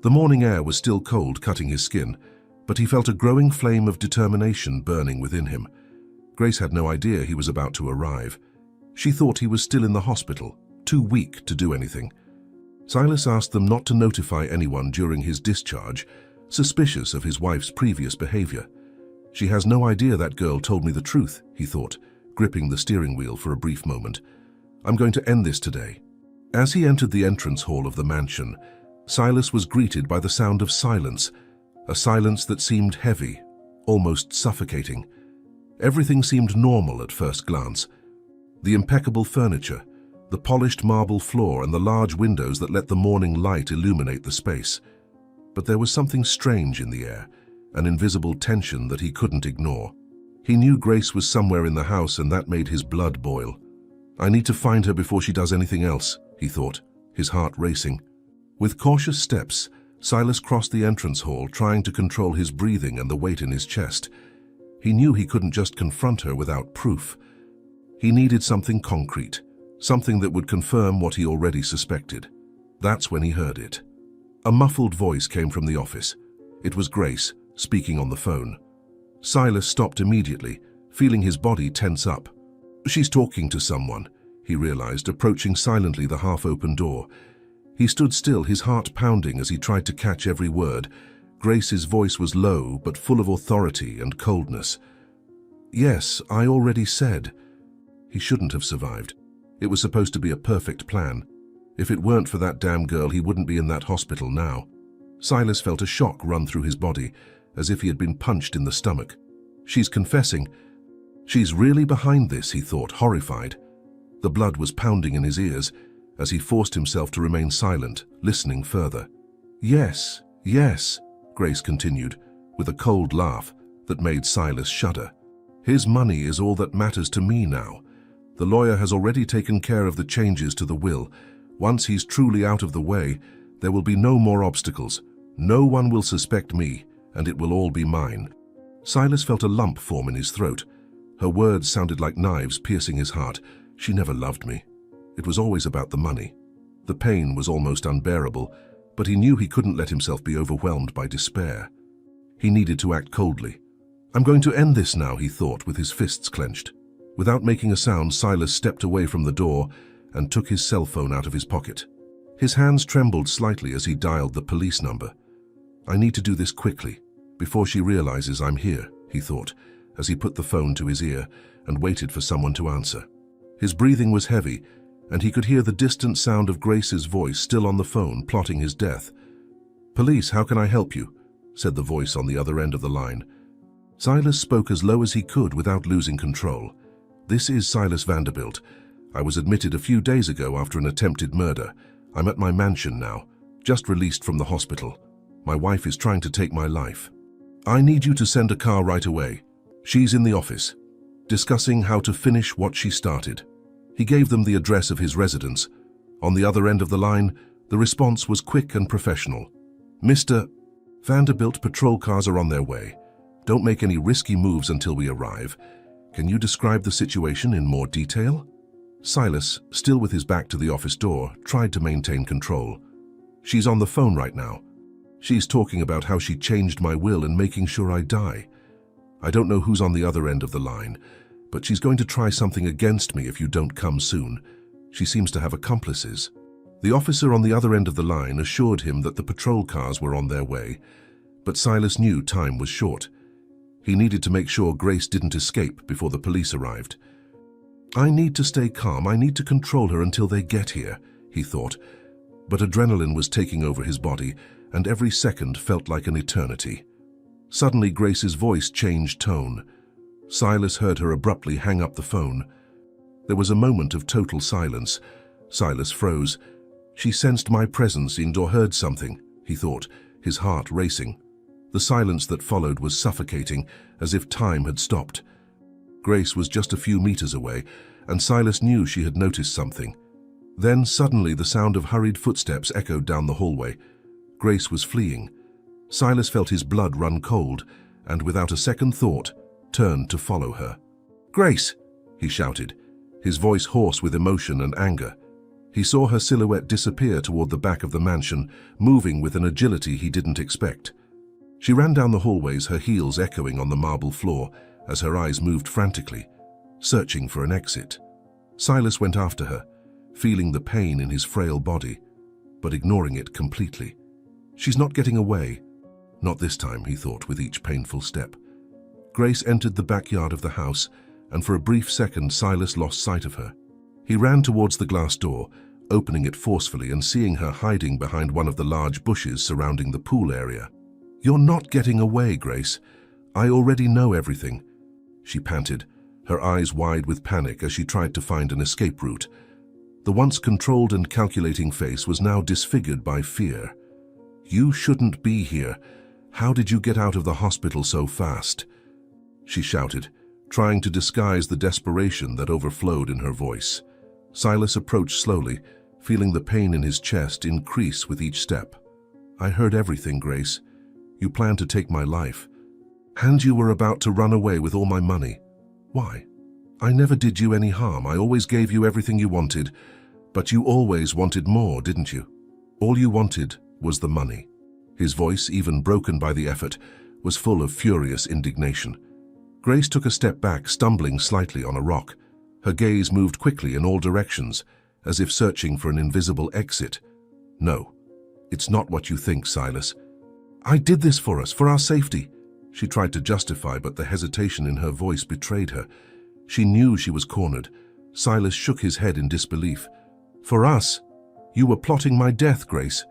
The morning air was still cold, cutting his skin, but he felt a growing flame of determination burning within him. Grace had no idea he was about to arrive. She thought he was still in the hospital, too weak to do anything. Silas asked them not to notify anyone during his discharge, suspicious of his wife's previous behavior. She has no idea that girl told me the truth, he thought, gripping the steering wheel for a brief moment. I'm going to end this today. As he entered the entrance hall of the mansion, Silas was greeted by the sound of silence, a silence that seemed heavy, almost suffocating. Everything seemed normal at first glance. The impeccable furniture, the polished marble floor and the large windows that let the morning light illuminate the space. But there was something strange in the air, an invisible tension that he couldn't ignore. He knew Grace was somewhere in the house, and that made his blood boil. I need to find her before she does anything else, he thought, his heart racing. With cautious steps, Silas crossed the entrance hall, trying to control his breathing and the weight in his chest. He knew he couldn't just confront her without proof. He needed something concrete, something that would confirm what he already suspected. That's when he heard it. A muffled voice came from the office. It was Grace, speaking on the phone. Silas stopped immediately, feeling his body tense up. She's talking to someone, he realized, approaching silently the half-open door. He stood still, his heart pounding as he tried to catch every word. Grace's voice was low, but full of authority and coldness. Yes, I already said. He shouldn't have survived. It was supposed to be a perfect plan. If it weren't for that damn girl, he wouldn't be in that hospital now. Silas felt a shock run through his body, as if he had been punched in the stomach. She's confessing. She's really behind this, he thought, horrified. The blood was pounding in his ears as he forced himself to remain silent, listening further. Yes, yes, Grace continued, with a cold laugh that made Silas shudder. His money is all that matters to me now. The lawyer has already taken care of the changes to the will. Once he's truly out of the way, there will be no more obstacles. No one will suspect me, and it will all be mine. Silas felt a lump form in his throat. Her words sounded like knives piercing his heart. She never loved me. It was always about the money. The pain was almost unbearable, but he knew he couldn't let himself be overwhelmed by despair. He needed to act coldly. I'm going to end this now, he thought, with his fists clenched. Without making a sound, Silas stepped away from the door and took his cell phone out of his pocket. His hands trembled slightly as he dialed the police number. I need to do this quickly, before she realizes I'm here, he thought, as he put the phone to his ear and waited for someone to answer. His breathing was heavy, and he could hear the distant sound of Grace's voice still on the phone, plotting his death. Police, how can I help you? Said the voice on the other end of the line. Silas spoke as low as he could without losing control. This is Silas Vanderbilt. I was admitted a few days ago after an attempted murder. I'm at my mansion now, just released from the hospital. My wife is trying to take my life. I need you to send a car right away. She's in the office, discussing how to finish what she started. He gave them the address of his residence. On the other end of the line, the response was quick and professional. Mr. Vanderbilt, patrol cars are on their way. Don't make any risky moves until we arrive. Can you describe the situation in more detail? Silas, still with his back to the office door, tried to maintain control. She's on the phone right now. She's talking about how she changed my will and making sure I die. I don't know who's on the other end of the line, but she's going to try something against me if you don't come soon. She seems to have accomplices. The officer on the other end of the line assured him that the patrol cars were on their way, but Silas knew time was short. He needed to make sure Grace didn't escape before the police arrived. I need to stay calm. I need to control her until they get here, he thought. But adrenaline was taking over his body, and every second felt like an eternity. Suddenly, Grace's voice changed tone. Silas heard her abruptly hang up the phone. There was a moment of total silence. Silas froze. She sensed my presence or heard something, he thought, his heart racing. The silence that followed was suffocating, as if time had stopped. Grace was just a few meters away, and Silas knew she had noticed something. Then suddenly the sound of hurried footsteps echoed down the hallway. Grace was fleeing. Silas felt his blood run cold, and without a second thought, turned to follow her. Grace, he shouted, his voice hoarse with emotion and anger. He saw her silhouette disappear toward the back of the mansion, moving with an agility he didn't expect. She ran down the hallways, her heels echoing on the marble floor, as her eyes moved frantically, searching for an exit. Silas went after her, feeling the pain in his frail body, but ignoring it completely. She's not getting away. Not this time, he thought with each painful step. Grace entered the backyard of the house, and for a brief second Silas lost sight of her. He ran towards the glass door, opening it forcefully and seeing her hiding behind one of the large bushes surrounding the pool area. You're not getting away, Grace. I already know everything, she panted, her eyes wide with panic as she tried to find an escape route. The once controlled and calculating face was now disfigured by fear. "You shouldn't be here. How did you get out of the hospital so fast?" she shouted, trying to disguise the desperation that overflowed in her voice. Silas approached slowly, feeling the pain in his chest increase with each step. "I heard everything, Grace. You planned to take my life. And you were about to run away with all my money. Why? I never did you any harm. I always gave you everything you wanted. But you always wanted more, didn't you? All you wanted was the money." His voice, even broken by the effort, was full of furious indignation. Grace took a step back, stumbling slightly on a rock. Her gaze moved quickly in all directions, as if searching for an invisible exit. "No, it's not what you think, Silas. I did this for us, for our safety." She tried to justify, but the hesitation in her voice betrayed her. She knew she was cornered. Silas shook his head in disbelief. "For us? You were plotting my death, Grace.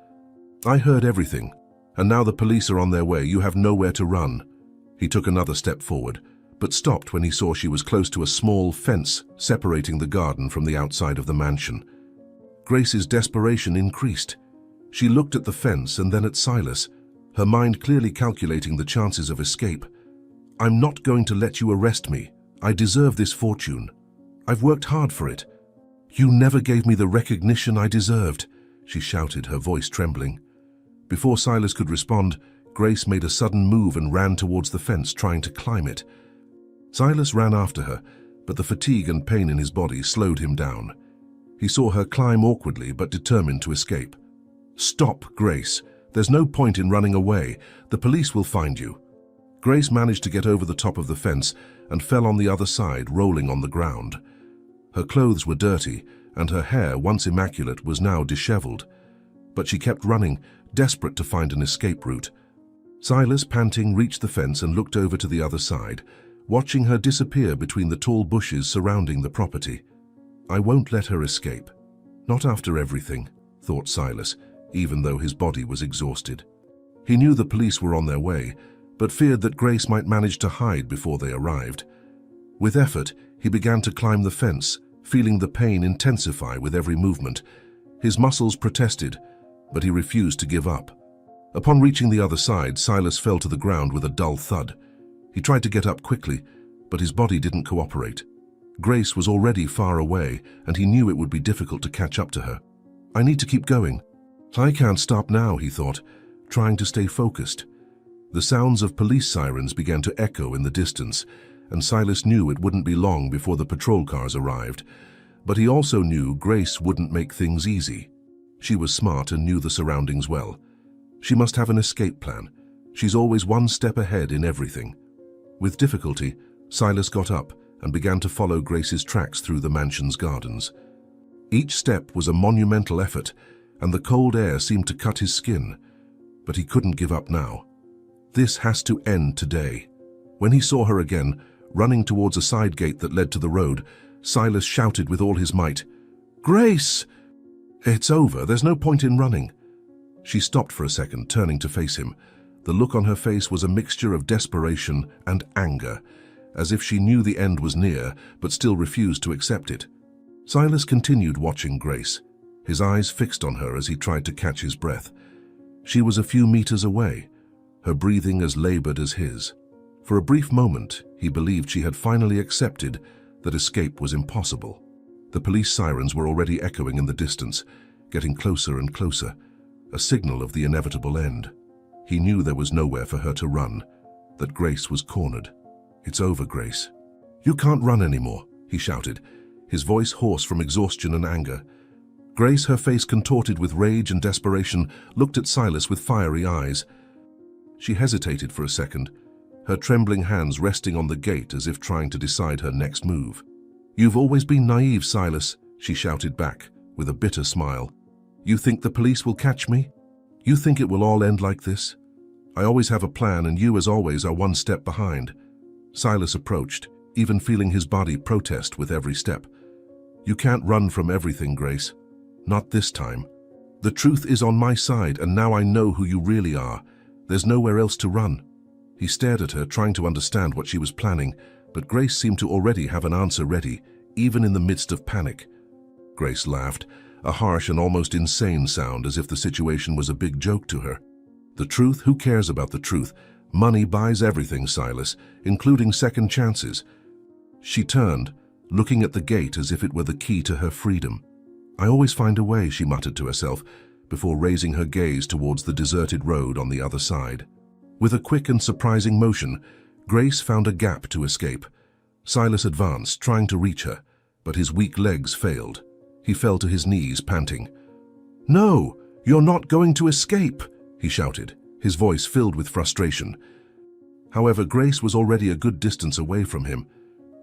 I heard everything, and now the police are on their way. You have nowhere to run." He took another step forward, but stopped when he saw she was close to a small fence separating the garden from the outside of the mansion. Grace's desperation increased. She looked at the fence and then at Silas, her mind clearly calculating the chances of escape. "I'm not going to let you arrest me. I deserve this fortune. I've worked hard for it. You never gave me the recognition I deserved," she shouted, her voice trembling. Before Silas could respond, Grace made a sudden move and ran towards the fence, trying to climb it. Silas ran after her, but the fatigue and pain in his body slowed him down. He saw her climb awkwardly but determined to escape. "Stop, Grace. There's no point in running away. The police will find you." Grace managed to get over the top of the fence and fell on the other side, rolling on the ground. Her clothes were dirty, and her hair, once immaculate, was now disheveled. But she kept running, desperate to find an escape route. Silas, panting, reached the fence and looked over to the other side, watching her disappear between the tall bushes surrounding the property. "I won't let her escape. Not after everything," thought Silas, even though his body was exhausted. He knew the police were on their way, but feared that Grace might manage to hide before they arrived. With effort, he began to climb the fence, feeling the pain intensify with every movement. His muscles protested, but he refused to give up. Upon reaching the other side, Silas fell to the ground with a dull thud. He tried to get up quickly, but his body didn't cooperate. Grace was already far away, and he knew it would be difficult to catch up to her. "I need to keep going. I can't stop now," he thought, trying to stay focused. The sounds of police sirens began to echo in the distance, and Silas knew it wouldn't be long before the patrol cars arrived. But he also knew Grace wouldn't make things easy. She was smart and knew the surroundings well. She must have an escape plan. She's always one step ahead in everything. With difficulty, Silas got up and began to follow Grace's tracks through the mansion's gardens. Each step was a monumental effort, and the cold air seemed to cut his skin. But he couldn't give up now. This has to end today. When he saw her again, running towards a side gate that led to the road, Silas shouted with all his might, "Grace!" "It's over. There's no point in running." She stopped for a second, turning to face him. The look on her face was a mixture of desperation and anger, as if she knew the end was near, but still refused to accept it. Silas continued watching Grace, his eyes fixed on her as he tried to catch his breath. She was a few meters away, her breathing as labored as his. For a brief moment, he believed she had finally accepted that escape was impossible. The police sirens were already echoing in the distance, getting closer and closer, a signal of the inevitable end. He knew there was nowhere for her to run, that Grace was cornered. "It's over, Grace. You can't run anymore," he shouted, his voice hoarse from exhaustion and anger. Grace, her face contorted with rage and desperation, looked at Silas with fiery eyes. She hesitated for a second, her trembling hands resting on the gate as if trying to decide her next move. "You've always been naive, Silas," she shouted back, with a bitter smile. "You think the police will catch me? You think it will all end like this? I always have a plan, and you, as always, are one step behind." Silas approached, even feeling his body protest with every step. "You can't run from everything, Grace. Not this time. The truth is on my side, and now I know who you really are. There's nowhere else to run." He stared at her, trying to understand what she was planning, but Grace seemed to already have an answer ready, even in the midst of panic. Grace laughed, a harsh and almost insane sound, as if the situation was a big joke to her. The truth? Who cares about the truth? Money buys everything, Silas, including second chances. She turned, looking at the gate as if it were the key to her freedom. I always find a way, she muttered to herself, before raising her gaze towards the deserted road on the other side. With a quick and surprising motion, Grace found a gap to escape. Silas advanced, trying to reach her, but his weak legs failed. He fell to his knees, panting. "No, you're not going to escape," he shouted, his voice filled with frustration. However, Grace was already a good distance away from him.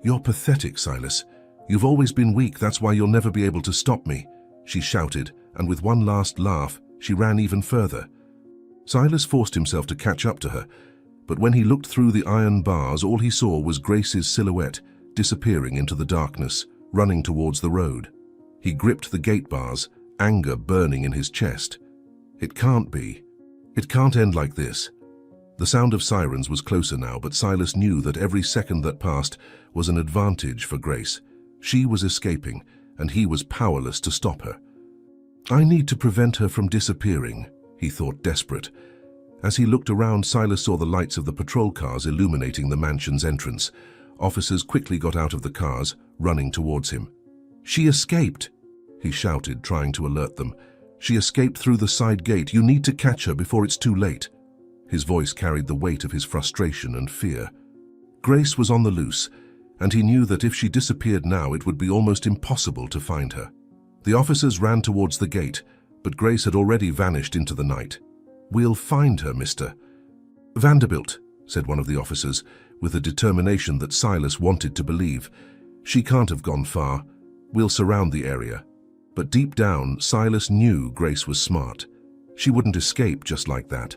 "You're pathetic, Silas. You've always been weak, that's why you'll never be able to stop me," she shouted, and with one last laugh, she ran even further. Silas forced himself to catch up to her, but when he looked through the iron bars, all he saw was Grace's silhouette disappearing into the darkness, running towards the road. He gripped the gate bars, anger burning in his chest. It can't be. It can't end like this. The sound of sirens was closer now, but Silas knew that every second that passed was an advantage for Grace. She was escaping, and he was powerless to stop her. "I need to prevent her from disappearing," he thought, desperate. As he looked around, Silas saw the lights of the patrol cars illuminating the mansion's entrance. Officers quickly got out of the cars, running towards him. "She escaped," he shouted, trying to alert them. "She escaped through the side gate. You need to catch her before it's too late." His voice carried the weight of his frustration and fear. Grace was on the loose, and he knew that if she disappeared now, it would be almost impossible to find her. The officers ran towards the gate, but Grace had already vanished into the night. "We'll find her, Mr. Vanderbilt," said one of the officers, with a determination that Silas wanted to believe. "She can't have gone far. We'll surround the area." But deep down, Silas knew Grace was smart. She wouldn't escape just like that.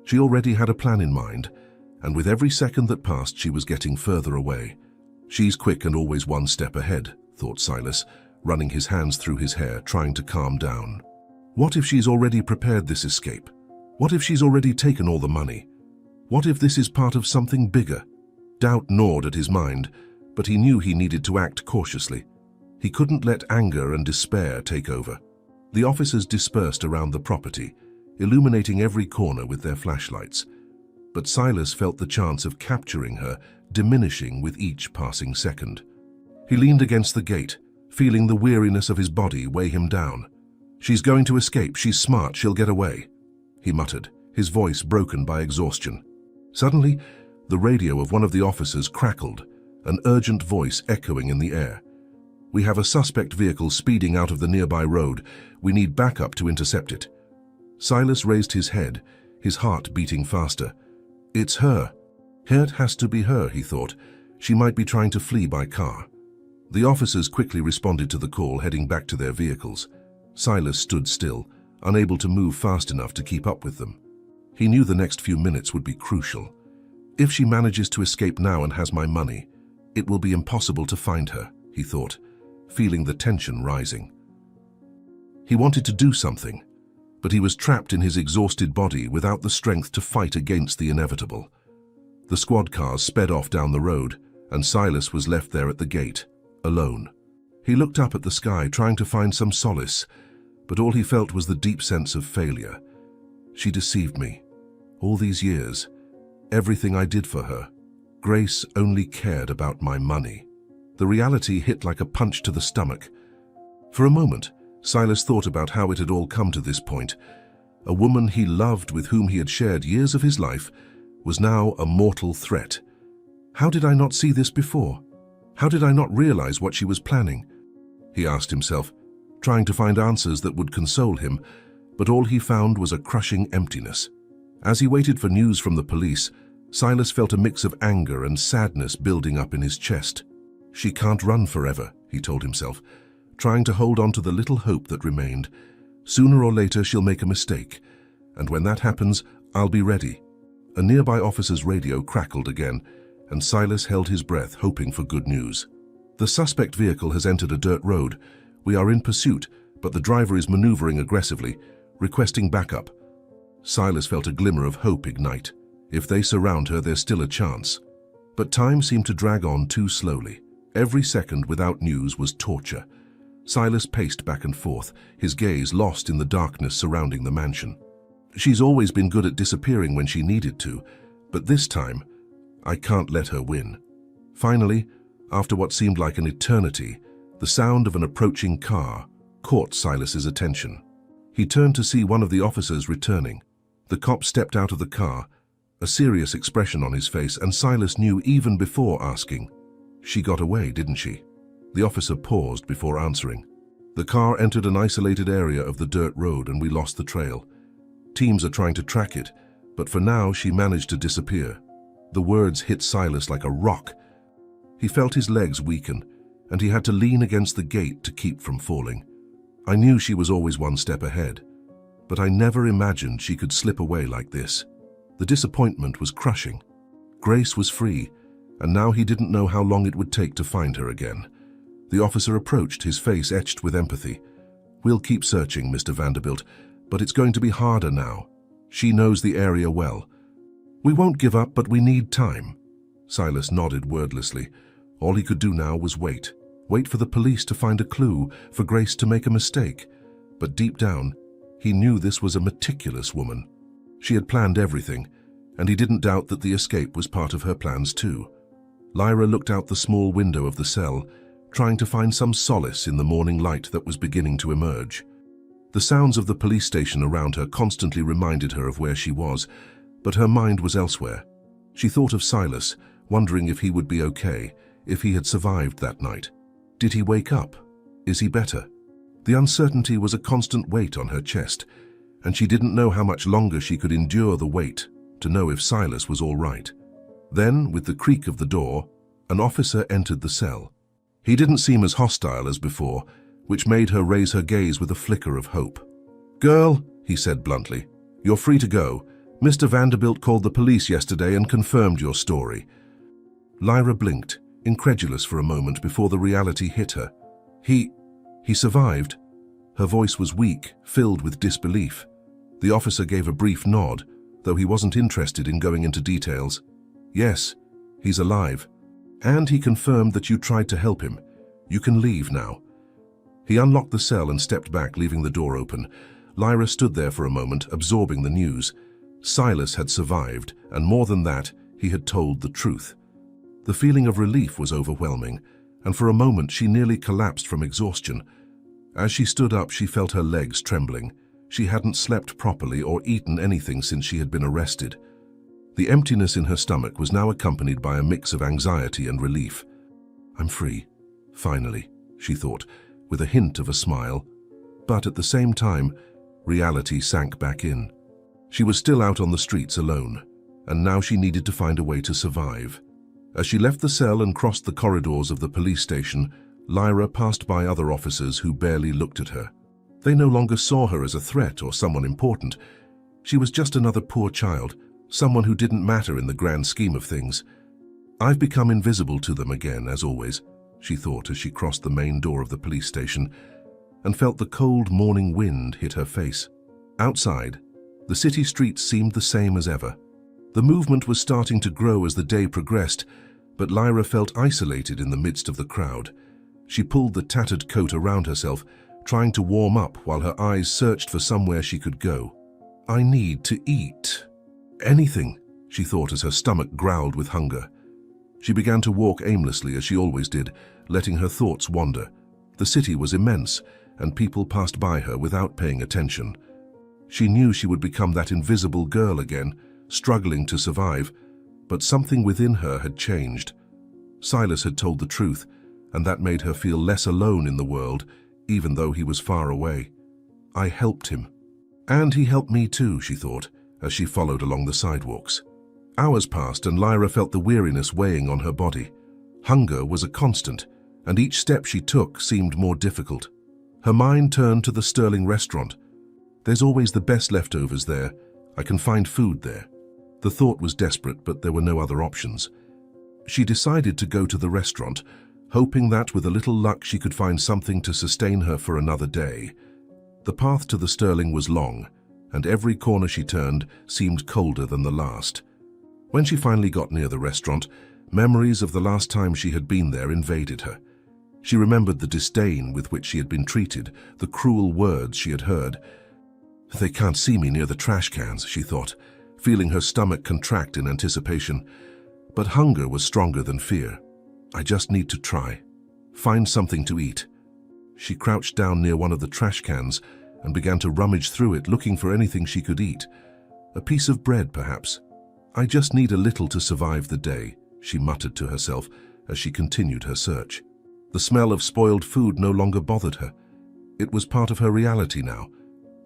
She already had a plan in mind, and with every second that passed, she was getting further away. "She's quick and always one step ahead," thought Silas, running his hands through his hair, trying to calm down. What if she's already prepared this escape? What if she's already taken all the money? What if this is part of something bigger? Doubt gnawed at his mind, but he knew he needed to act cautiously. He couldn't let anger and despair take over. The officers dispersed around the property, illuminating every corner with their flashlights. But Silas felt the chance of capturing her diminishing with each passing second. He leaned against the gate, feeling the weariness of his body weigh him down. "She's going to escape. She's smart. She'll get away," he muttered, his voice broken by exhaustion. Suddenly, the radio of one of the officers crackled, an urgent voice echoing in the air. "We have a suspect vehicle speeding out of the nearby road. We need backup to intercept it." Silas raised his head, his heart beating faster. "It's her. It has to be her," he thought. "She might be trying to flee by car." The officers quickly responded to the call, heading back to their vehicles. Silas stood still, unable to move fast enough to keep up with them. He knew the next few minutes would be crucial. If she manages to escape now and has my money, it will be impossible to find her, he thought, feeling the tension rising. He wanted to do something, but he was trapped in his exhausted body without the strength to fight against the inevitable. The squad cars sped off down the road, and Silas was left there at the gate, alone. He looked up at the sky, trying to find some solace, but all he felt was the deep sense of failure. She deceived me. All these years, everything I did for her. Grace only cared about my money. The reality hit like a punch to the stomach. For a moment, Silas thought about how it had all come to this point. A woman he loved, with whom he had shared years of his life, was now a mortal threat. How did I not see this before? How did I not realize what she was planning? He asked himself, trying to find answers that would console him, but all he found was a crushing emptiness. As he waited for news from the police, Silas felt a mix of anger and sadness building up in his chest. She can't run forever, he told himself, trying to hold on to the little hope that remained. Sooner or later she'll make a mistake, and when that happens, I'll be ready. A nearby officer's radio crackled again, and Silas held his breath, hoping for good news. The suspect vehicle has entered a dirt road. We are in pursuit, but the driver is maneuvering aggressively, requesting backup. Silas felt a glimmer of hope ignite. If they surround her, there's still a chance. But time seemed to drag on too slowly. Every second without news was torture. Silas paced back and forth, his gaze lost in the darkness surrounding the mansion. She's always been good at disappearing when she needed to, but this time, I can't let her win. Finally, after what seemed like an eternity, the sound of an approaching car caught Silas's attention. He turned to see one of the officers returning. The cop stepped out of the car, a serious expression on his face, and Silas knew even before asking, "She got away, didn't she?" The officer paused before answering. "The car entered an isolated area of the dirt road and we lost the trail. Teams are trying to track it, but for now she managed to disappear." The words hit Silas like a rock. He felt his legs weaken, and he had to lean against the gate to keep from falling. "I knew she was always one step ahead, but I never imagined she could slip away like this." The disappointment was crushing. Grace was free, and now he didn't know how long it would take to find her again. The officer approached, his face etched with empathy. "We'll keep searching, Mr. Vanderbilt, but it's going to be harder now. She knows the area well. We won't give up, but we need time." Silas nodded wordlessly. All he could do now was wait. Wait for the police to find a clue, for Grace to make a mistake. But deep down, he knew this was a meticulous woman. She had planned everything, and he didn't doubt that the escape was part of her plans too. Lyra looked out the small window of the cell, trying to find some solace in the morning light that was beginning to emerge. The sounds of the police station around her constantly reminded her of where she was, but her mind was elsewhere. She thought of Silas, wondering if he would be okay, if he had survived that night. Did he wake up? Is he better? The uncertainty was a constant weight on her chest, and she didn't know how much longer she could endure the weight to know if Silas was all right. Then, with the creak of the door, an officer entered the cell. He didn't seem as hostile as before, which made her raise her gaze with a flicker of hope. "Girl," he said bluntly, "you're free to go. Mr. Vanderbilt called the police yesterday and confirmed your story." Lyra blinked, incredulous for a moment before the reality hit her. He survived?" Her voice was weak, filled with disbelief. The officer gave a brief nod, though he wasn't interested in going into details. "Yes, he's alive. And he confirmed that you tried to help him. You can leave now." He unlocked the cell and stepped back, leaving the door open. Lyra stood there for a moment, absorbing the news. Silas had survived, and more than that, he had told the truth. The feeling of relief was overwhelming, and for a moment she nearly collapsed from exhaustion. As she stood up, she felt her legs trembling. She hadn't slept properly or eaten anything since she had been arrested. The emptiness in her stomach was now accompanied by a mix of anxiety and relief. "I'm free, finally," she thought, with a hint of a smile. But at the same time, reality sank back in. She was still out on the streets alone, and now she needed to find a way to survive. As she left the cell and crossed the corridors of the police station, Lyra passed by other officers who barely looked at her. They no longer saw her as a threat or someone important. She was just another poor child, someone who didn't matter in the grand scheme of things. "I've become invisible to them again, as always," she thought as she crossed the main door of the police station and felt the cold morning wind hit her face. Outside, the city streets seemed the same as ever. The movement was starting to grow as the day progressed, but Lyra felt isolated in the midst of the crowd. She pulled the tattered coat around herself, trying to warm up while her eyes searched for somewhere she could go. "I need to eat. Anything," she thought as her stomach growled with hunger. She began to walk aimlessly as she always did, letting her thoughts wander. The city was immense, and people passed by her without paying attention. She knew she would become that invisible girl again, struggling to survive, but something within her had changed. Silas had told the truth, and that made her feel less alone in the world, even though he was far away. "I helped him. And he helped me too," she thought, as she followed along the sidewalks. Hours passed and Lyra felt the weariness weighing on her body. Hunger was a constant, and each step she took seemed more difficult. Her mind turned to the Sterling restaurant. "There's always the best leftovers there. I can find food there." The thought was desperate, but there were no other options. She decided to go to the restaurant, hoping that with a little luck she could find something to sustain her for another day. The path to the Sterling was long, and every corner she turned seemed colder than the last. When she finally got near the restaurant, memories of the last time she had been there invaded her. She remembered the disdain with which she had been treated, the cruel words she had heard. They can't see me near the trash cans, she thought, feeling her stomach contract in anticipation. But hunger was stronger than fear. I just need to try. Find something to eat. She crouched down near one of the trash cans and began to rummage through it, looking for anything she could eat. A piece of bread, perhaps. I just need a little to survive the day, she muttered to herself as she continued her search. The smell of spoiled food no longer bothered her. It was part of her reality now.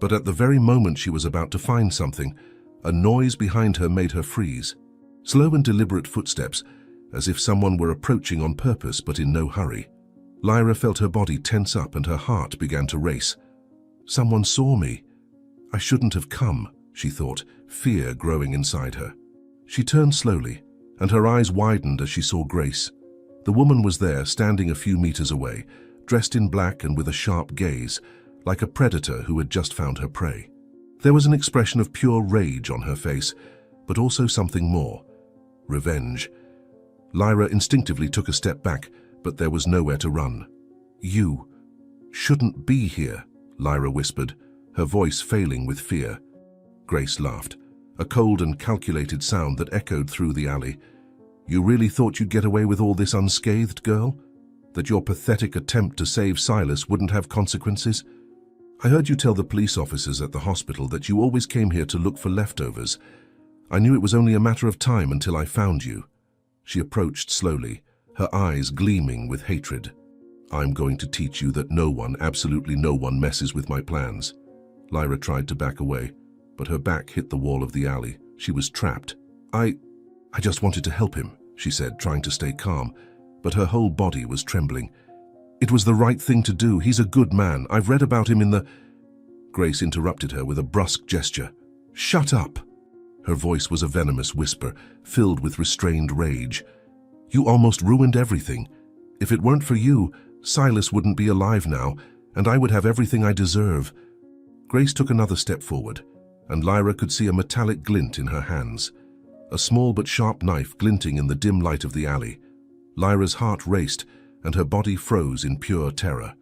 But at the very moment she was about to find something, a noise behind her made her freeze. Slow and deliberate footsteps, as if someone were approaching on purpose but in no hurry. Lyra felt her body tense up and her heart began to race. Someone saw me. I shouldn't have come, she thought, fear growing inside her. She turned slowly, and her eyes widened as she saw Grace. The woman was there, standing a few meters away, dressed in black and with a sharp gaze, like a predator who had just found her prey. There was an expression of pure rage on her face, but also something more. Revenge. Lyra instinctively took a step back, but there was nowhere to run. You shouldn't be here, Lyra whispered, her voice failing with fear. Grace laughed, a cold and calculated sound that echoed through the alley. You really thought you'd get away with all this unscathed, girl? That your pathetic attempt to save Silas wouldn't have consequences? I heard you tell the police officers at the hospital that you always came here to look for leftovers. I knew it was only a matter of time until I found you. She approached slowly, her eyes gleaming with hatred. I'm going to teach you that no one, absolutely no one, messes with my plans. Lyra tried to back away, but her back hit the wall of the alley. She was trapped. I just wanted to help him, she said, trying to stay calm, but her whole body was trembling. It was the right thing to do. He's a good man. I've read about him in the... Grace interrupted her with a brusque gesture. Shut up! Her voice was a venomous whisper, filled with restrained rage. You almost ruined everything. If it weren't for you, Silas wouldn't be alive now, and I would have everything I deserve. Grace took another step forward, and Lyra could see a metallic glint in her hands. A small but sharp knife glinting in the dim light of the alley. Lyra's heart raced, and her body froze in pure terror.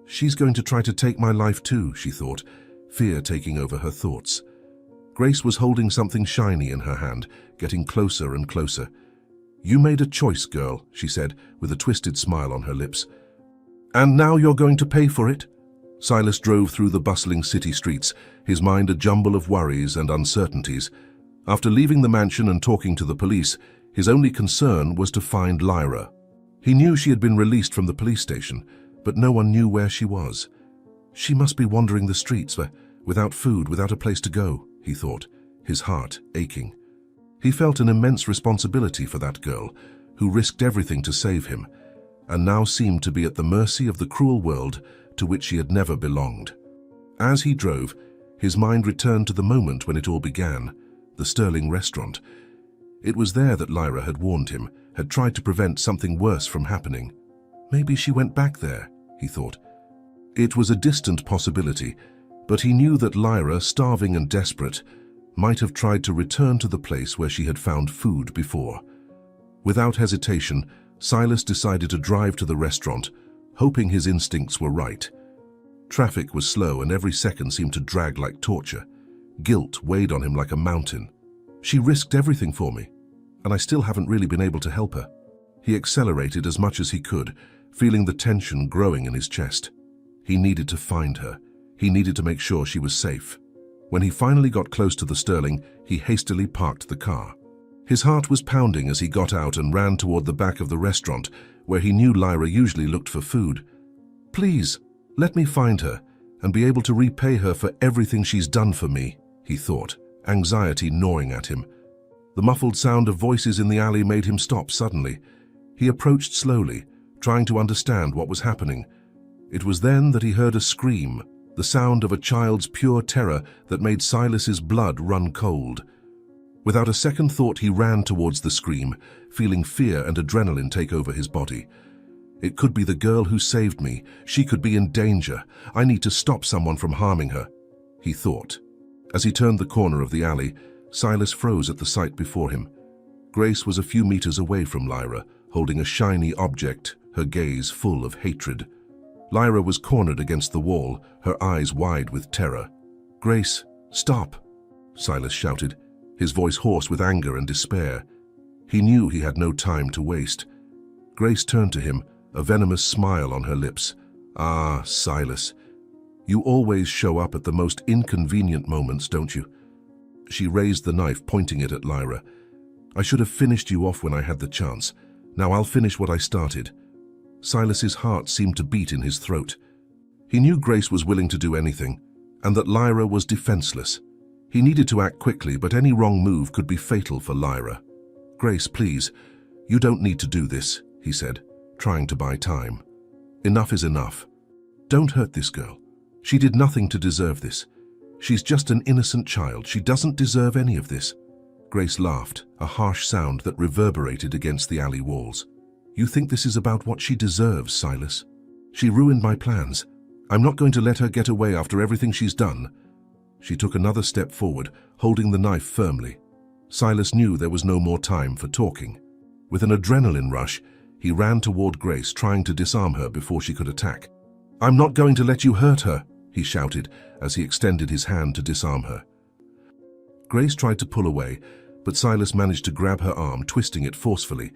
She's going to try to take my life too, she thought, fear taking over her thoughts. Grace was holding something shiny in her hand, getting closer and closer. You made a choice, girl, she said, with a twisted smile on her lips. And now you're going to pay for it? Silas drove through the bustling city streets, his mind a jumble of worries and uncertainties. After leaving the mansion and talking to the police, his only concern was to find Lyra. He knew she had been released from the police station, but no one knew where she was. She must be wandering the streets, without food, without a place to go, he thought, his heart aching. He felt an immense responsibility for that girl, who risked everything to save him, and now seemed to be at the mercy of the cruel world to which she had never belonged. As he drove, his mind returned to the moment when it all began, the Sterling restaurant. It was there that Lyra had warned him, had tried to prevent something worse from happening. Maybe she went back there, he thought. It was a distant possibility, but he knew that Lyra, starving and desperate, might have tried to return to the place where she had found food before. Without hesitation, Silas decided to drive to the restaurant, hoping his instincts were right. Traffic was slow and every second seemed to drag like torture. Guilt weighed on him like a mountain. She risked everything for me, and I still haven't really been able to help her. He accelerated as much as he could, feeling the tension growing in his chest. He needed to find her. He needed to make sure she was safe. When he finally got close to the Sterling, he hastily parked the car. His heart was pounding as he got out and ran toward the back of the restaurant, where he knew Lyra usually looked for food. Please, let me find her and be able to repay her for everything she's done for me, he thought, anxiety gnawing at him. The muffled sound of voices in the alley made him stop suddenly. He approached slowly, trying to understand what was happening. It was then that he heard a scream, the sound of a child's pure terror that made Silas's blood run cold. Without a second thought, he ran towards the scream, feeling fear and adrenaline take over his body. It could be the girl who saved me. She could be in danger. I need to stop someone from harming her, he thought. As he turned the corner of the alley, Silas froze at the sight before him. Grace was a few meters away from Lyra, holding a shiny object her gaze full of hatred. Lyra was cornered against the wall, her eyes wide with terror. "Grace, stop!" Silas shouted, his voice hoarse with anger and despair. He knew he had no time to waste. Grace turned to him, a venomous smile on her lips. "Ah, Silas, you always show up at the most inconvenient moments, don't you?" She raised the knife, pointing it at Lyra. "I should have finished you off when I had the chance. Now I'll finish what I started." Silas's heart seemed to beat in his throat. He knew Grace was willing to do anything, and that Lyra was defenseless. He needed to act quickly, but any wrong move could be fatal for Lyra. "Grace, please, you don't need to do this," he said, trying to buy time. "Enough is enough. Don't hurt this girl. She did nothing to deserve this. She's just an innocent child. She doesn't deserve any of this." Grace laughed, a harsh sound that reverberated against the alley walls. "You think this is about what she deserves, Silas? She ruined my plans. I'm not going to let her get away after everything she's done." She took another step forward, holding the knife firmly. Silas knew there was no more time for talking. With an adrenaline rush, he ran toward Grace, trying to disarm her before she could attack. "I'm not going to let you hurt her," he shouted as he extended his hand to disarm her. Grace tried to pull away, but Silas managed to grab her arm, twisting it forcefully.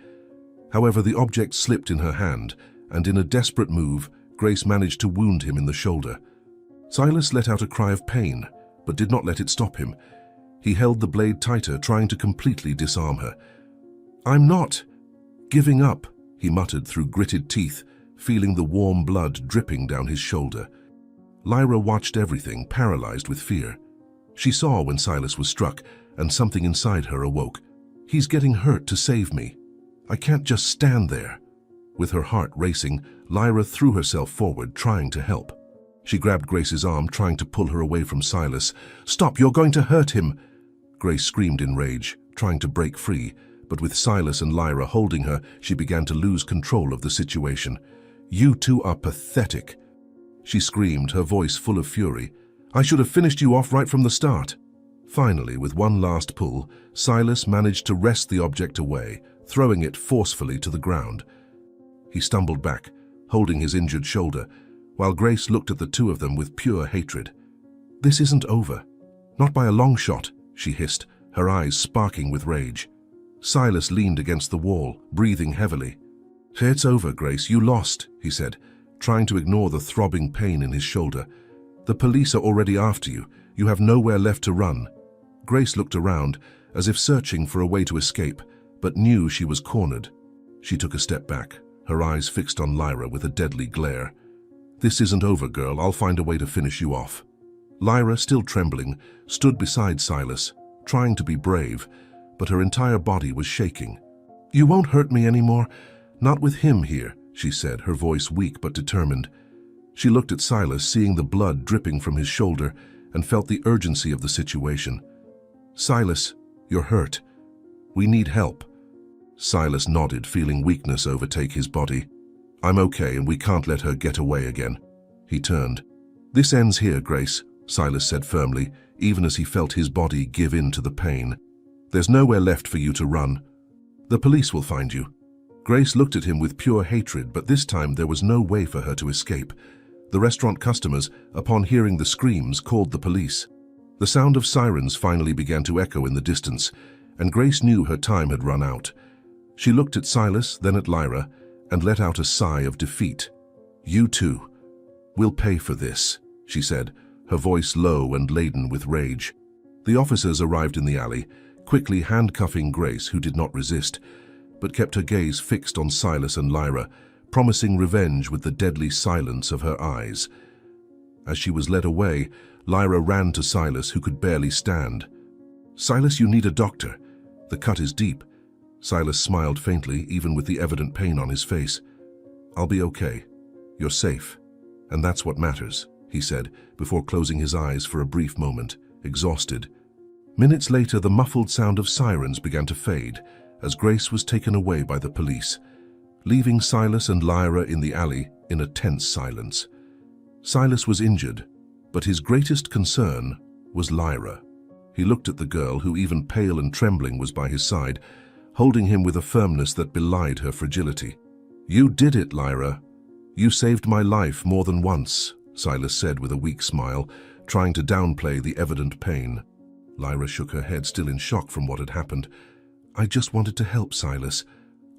However, the object slipped in her hand, and in a desperate move, Grace managed to wound him in the shoulder. Silas let out a cry of pain, but did not let it stop him. He held the blade tighter, trying to completely disarm her. "I'm not giving up," he muttered through gritted teeth, feeling the warm blood dripping down his shoulder. Lyra watched everything, paralyzed with fear. She saw when Silas was struck, and something inside her awoke. "He's getting hurt to save me. I can't just stand there." With her heart racing, Lyra threw herself forward, trying to help. She grabbed Grace's arm, trying to pull her away from Silas. "Stop, you're going to hurt him!" Grace screamed in rage, trying to break free, but with Silas and Lyra holding her, she began to lose control of the situation. "You two are pathetic," she screamed, her voice full of fury. "I should have finished you off right from the start." Finally, with one last pull, Silas managed to wrest the object away, throwing it forcefully to the ground. He stumbled back, holding his injured shoulder, while Grace looked at the two of them with pure hatred. "This isn't over. Not by a long shot," she hissed, her eyes sparking with rage. Silas leaned against the wall, breathing heavily. "It's over, Grace. You lost," he said, trying to ignore the throbbing pain in his shoulder. "The police are already after you. You have nowhere left to run." Grace looked around, as if searching for a way to escape, but knew she was cornered. She took a step back, her eyes fixed on Lyra with a deadly glare. "This isn't over, girl. I'll find a way to finish you off." Lyra, still trembling, stood beside Silas, trying to be brave, but her entire body was shaking. "You won't hurt me anymore. Not with him here," she said, her voice weak but determined. She looked at Silas, seeing the blood dripping from his shoulder, and felt the urgency of the situation. "Silas, you're hurt. We need help." Silas nodded, feeling weakness overtake his body. "I'm okay, and we can't let her get away again." He turned. "This ends here, Grace," Silas said firmly, even as he felt his body give in to the pain. "There's nowhere left for you to run. The police will find you." Grace looked at him with pure hatred, but this time there was no way for her to escape. The restaurant customers, upon hearing the screams, called the police. The sound of sirens finally began to echo in the distance, and Grace knew her time had run out. She looked at Silas, then at Lyra, and let out a sigh of defeat. "You too. We'll pay for this," she said, her voice low and laden with rage. The officers arrived in the alley, quickly handcuffing Grace, who did not resist, but kept her gaze fixed on Silas and Lyra, promising revenge with the deadly silence of her eyes. As she was led away, Lyra ran to Silas, who could barely stand. "Silas, you need a doctor. The cut is deep." Silas smiled faintly, even with the evident pain on his face. "I'll be okay. You're safe. And that's what matters," he said, before closing his eyes for a brief moment, exhausted. Minutes later, the muffled sound of sirens began to fade, as Grace was taken away by the police, leaving Silas and Lyra in the alley in a tense silence. Silas was injured, but his greatest concern was Lyra. He looked at the girl, who, even pale and trembling, was by his side, holding him with a firmness that belied her fragility. "You did it, Lyra. You saved my life more than once," Silas said with a weak smile, trying to downplay the evident pain. Lyra shook her head, still in shock from what had happened. "I just wanted to help, Silas.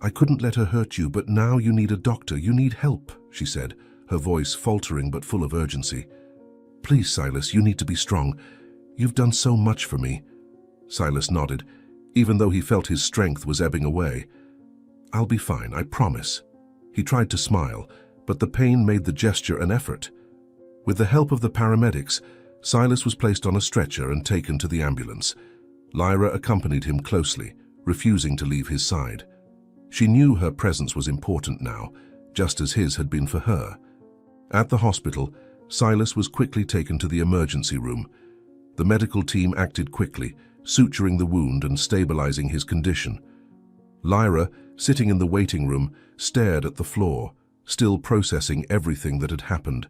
I couldn't let her hurt you, but now you need a doctor. You need help," she said, her voice faltering but full of urgency. "Please, Silas, you need to be strong. You've done so much for me." Silas nodded, even though he felt his strength was ebbing away. "I'll be fine, I promise." He tried to smile, but the pain made the gesture an effort. With the help of the paramedics, Silas was placed on a stretcher and taken to the ambulance. Lyra accompanied him closely, refusing to leave his side. She knew her presence was important now, just as his had been for her. At the hospital, Silas was quickly taken to the emergency room. The medical team acted quickly, suturing the wound and stabilizing his condition. Lyra, sitting in the waiting room, stared at the floor, still processing everything that had happened.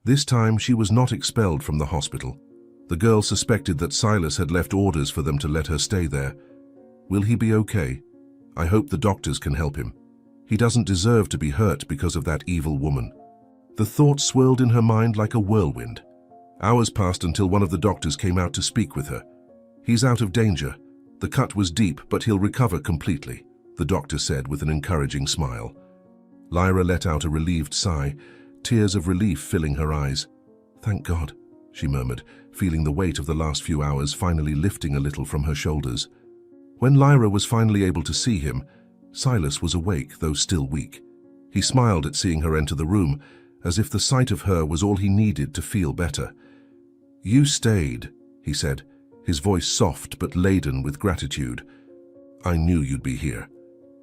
This time she was not expelled from the hospital. The girl suspected that Silas had left orders for them to let her stay there. "Will he be okay? I hope the doctors can help him. He doesn't deserve to be hurt because of that evil woman." The thought swirled in her mind like a whirlwind. Hours passed until one of the doctors came out to speak with her. "He's out of danger. The cut was deep, but he'll recover completely," the doctor said with an encouraging smile. Lyra let out a relieved sigh, tears of relief filling her eyes. "Thank God," she murmured, feeling the weight of the last few hours finally lifting a little from her shoulders. When Lyra was finally able to see him, Silas was awake, though still weak. He smiled at seeing her enter the room, as if the sight of her was all he needed to feel better. "You stayed," he said, his voice soft but laden with gratitude. "I knew you'd be here."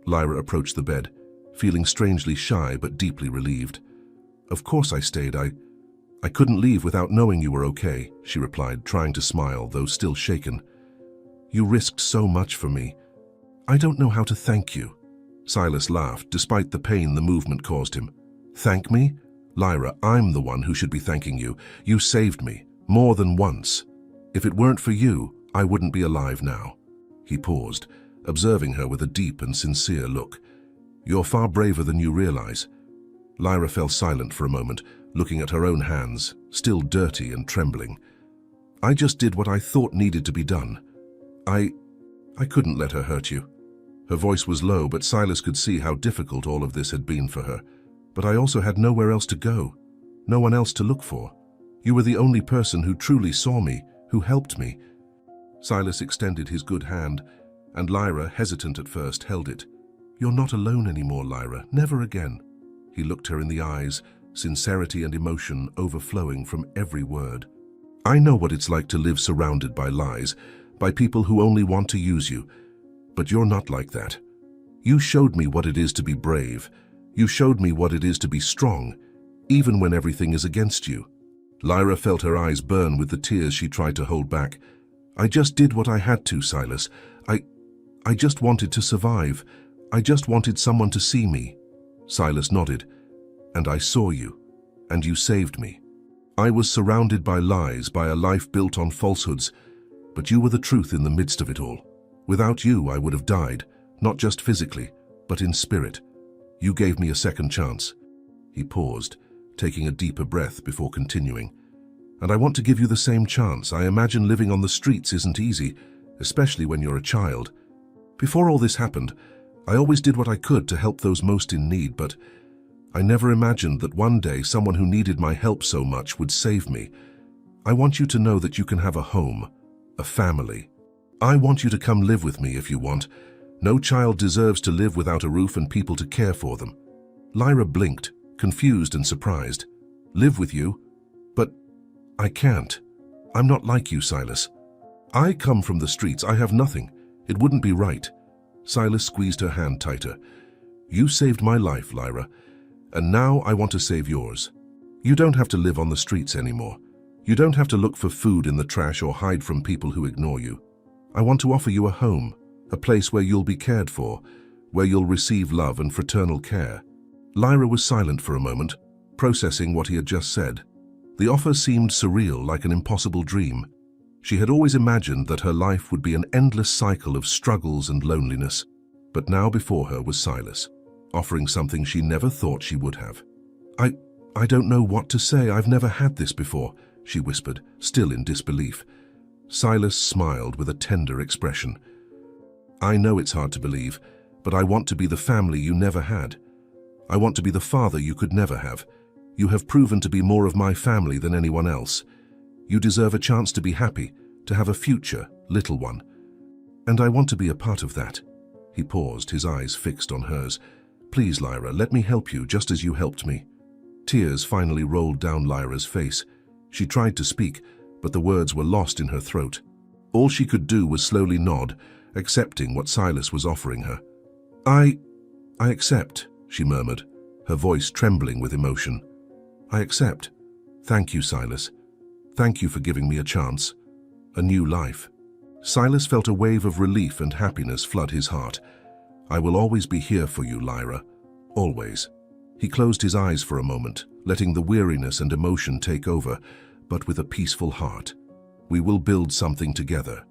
Lyra approached the bed, feeling strangely shy but deeply relieved. "Of course I stayed. I couldn't leave without knowing you were okay," she replied, trying to smile, though still shaken. "You risked so much for me. I don't know how to thank you." Silas laughed, despite the pain the movement caused him. "Thank me? Lyra, I'm the one who should be thanking you. You saved me, more than once. If it weren't for you, I wouldn't be alive now." He paused, observing her with a deep and sincere look. "You're far braver than you realize." Lyra fell silent for a moment, looking at her own hands, still dirty and trembling. "I just did what I thought needed to be done. I couldn't let her hurt you." Her voice was low, but Silas could see how difficult all of this had been for her. "But I also had nowhere else to go, no one else to look for. You were the only person who truly saw me, who helped me." Silas extended his good hand, and Lyra, hesitant at first, held it. "You're not alone anymore, Lyra, never again." He looked her in the eyes, sincerity and emotion overflowing from every word. "I know what it's like to live surrounded by lies, by people who only want to use you. But you're not like that. You showed me what it is to be brave. You showed me what it is to be strong, even when everything is against you." Lyra felt her eyes burn with the tears she tried to hold back. "I just did what I had to, Silas. I just wanted to survive. I just wanted someone to see me." Silas nodded. "And I saw you, and you saved me. I was surrounded by lies, by a life built on falsehoods, but you were the truth in the midst of it all. Without you, I would have died, not just physically, but in spirit. You gave me a second chance." He paused, taking a deeper breath before continuing. "And I want to give you the same chance. I imagine living on the streets isn't easy, especially when you're a child. Before all this happened, I always did what I could to help those most in need, but I never imagined that one day someone who needed my help so much would save me. I want you to know that you can have a home, a family. I want you to come live with me if you want. No child deserves to live without a roof and people to care for them." Lyra blinked, confused and surprised. "Live with you? But I can't. I'm not like you, Silas. I come from the streets. I have nothing. It wouldn't be right." Silas squeezed her hand tighter. "You saved my life, Lyra, and now I want to save yours. You don't have to live on the streets anymore. You don't have to look for food in the trash or hide from people who ignore you. I want to offer you a home, a place where you'll be cared for, where you'll receive love and fraternal care." Lyra was silent for a moment, processing what he had just said. The offer seemed surreal, like an impossible dream. She had always imagined that her life would be an endless cycle of struggles and loneliness, but now before her was Silas, offering something she never thought she would have. I don't know what to say. I've never had this before," she whispered, still in disbelief. Silas smiled with a tender expression. "I know it's hard to believe, but I want to be the family you never had. I want to be the father you could never have. You have proven to be more of my family than anyone else. You deserve a chance to be happy, to have a future, little one. And I want to be a part of that." He paused, his eyes fixed on hers. "Please, Lyra, let me help you just as you helped me." Tears finally rolled down Lyra's face. She tried to speak, but the words were lost in her throat. All she could do was slowly nod, accepting what Silas was offering her. I accept," she murmured, her voice trembling with emotion. "I accept. Thank you, Silas. Thank you for giving me a chance. A new life." Silas felt a wave of relief and happiness flood his heart. "I will always be here for you, Lyra. Always." He closed his eyes for a moment, letting the weariness and emotion take over, but with a peaceful heart. "We will build something together.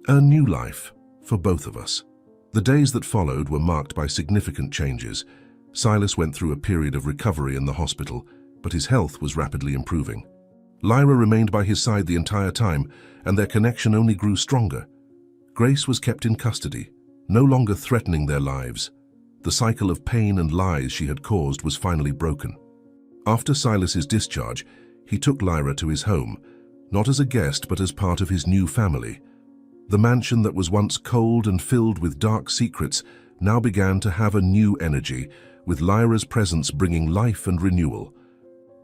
A new life for both of us." The days that followed were marked by significant changes. Silas went through a period of recovery in the hospital, but his health was rapidly improving. Lyra remained by his side the entire time, and their connection only grew stronger. Grace was kept in custody, no longer threatening their lives. The cycle of pain and lies she had caused was finally broken. After Silas's discharge, he took Lyra to his home, not as a guest but as part of his new family. The mansion that was once cold and filled with dark secrets now began to have a new energy, with Lyra's presence bringing life and renewal.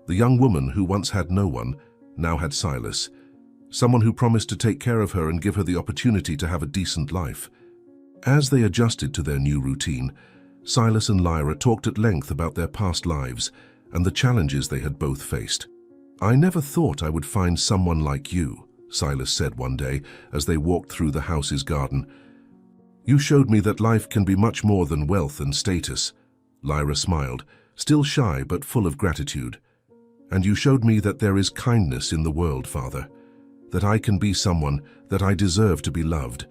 The young woman who once had no one now had Silas, someone who promised to take care of her and give her the opportunity to have a decent life. As they adjusted to their new routine, Silas and Lyra talked at length about their past lives and the challenges they had both faced. "I never thought I would find someone like you," Silas said one day as they walked through the house's garden. "You showed me that life can be much more than wealth and status." Lyra smiled, still shy but full of gratitude. "And you showed me that there is kindness in the world, Father, that I can be someone, that I deserve to be loved."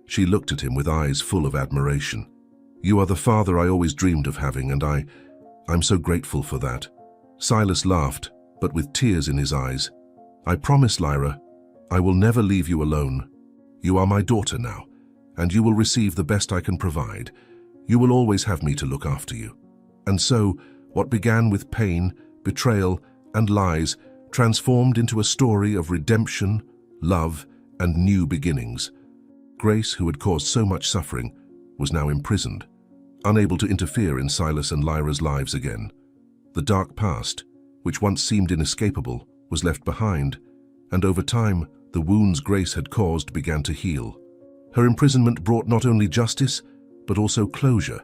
She looked at him with eyes full of admiration. "You are the father I always dreamed of having, and I'm so grateful for that." Silas laughed, but with tears in his eyes. "I promise, Lyra, I will never leave you alone. You are my daughter now, and you will receive the best I can provide. You will always have me to look after you." And so, what began with pain, betrayal, and lies transformed into a story of redemption, love, and new beginnings. Grace, who had caused so much suffering, was now imprisoned, unable to interfere in Silas and Lyra's lives again. The dark past, which once seemed inescapable, was left behind, and over time, the wounds Grace had caused began to heal. Her imprisonment brought not only justice, but also closure,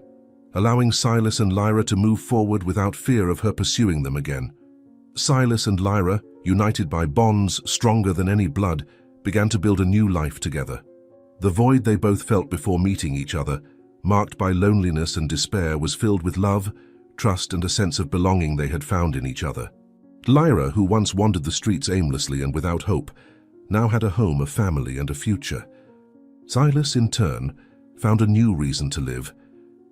allowing Silas and Lyra to move forward without fear of her pursuing them again. Silas and Lyra, united by bonds stronger than any blood, began to build a new life together. The void they both felt before meeting each other, marked by loneliness and despair, was filled with love, trust, and a sense of belonging they had found in each other. Lyra, who once wandered the streets aimlessly and without hope, now had a home, a family, and a future. Silas, in turn, found a new reason to live,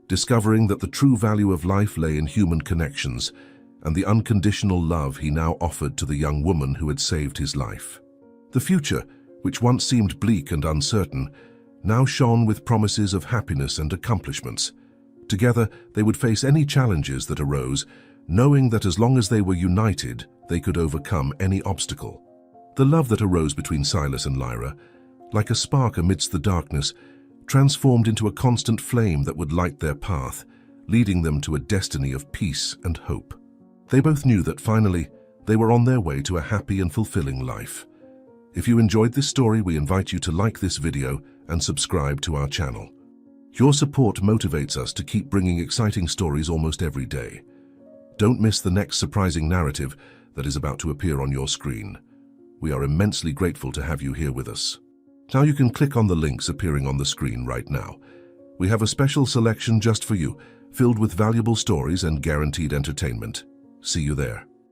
discovering that the true value of life lay in human connections and the unconditional love he now offered to the young woman who had saved his life. The future, which once seemed bleak and uncertain, now shone with promises of happiness and accomplishments. Together, they would face any challenges that arose, knowing that as long as they were united, they could overcome any obstacle. The love that arose between Silas and Lyra, like a spark amidst the darkness, transformed into a constant flame that would light their path, leading them to a destiny of peace and hope. They both knew that finally, they were on their way to a happy and fulfilling life. If you enjoyed this story, we invite you to like this video and subscribe to our channel. Your support motivates us to keep bringing exciting stories almost every day. Don't miss the next surprising narrative that is about to appear on your screen. We are immensely grateful to have you here with us. Now you can click on the links appearing on the screen right now. We have a special selection just for you, filled with valuable stories and guaranteed entertainment. See you there.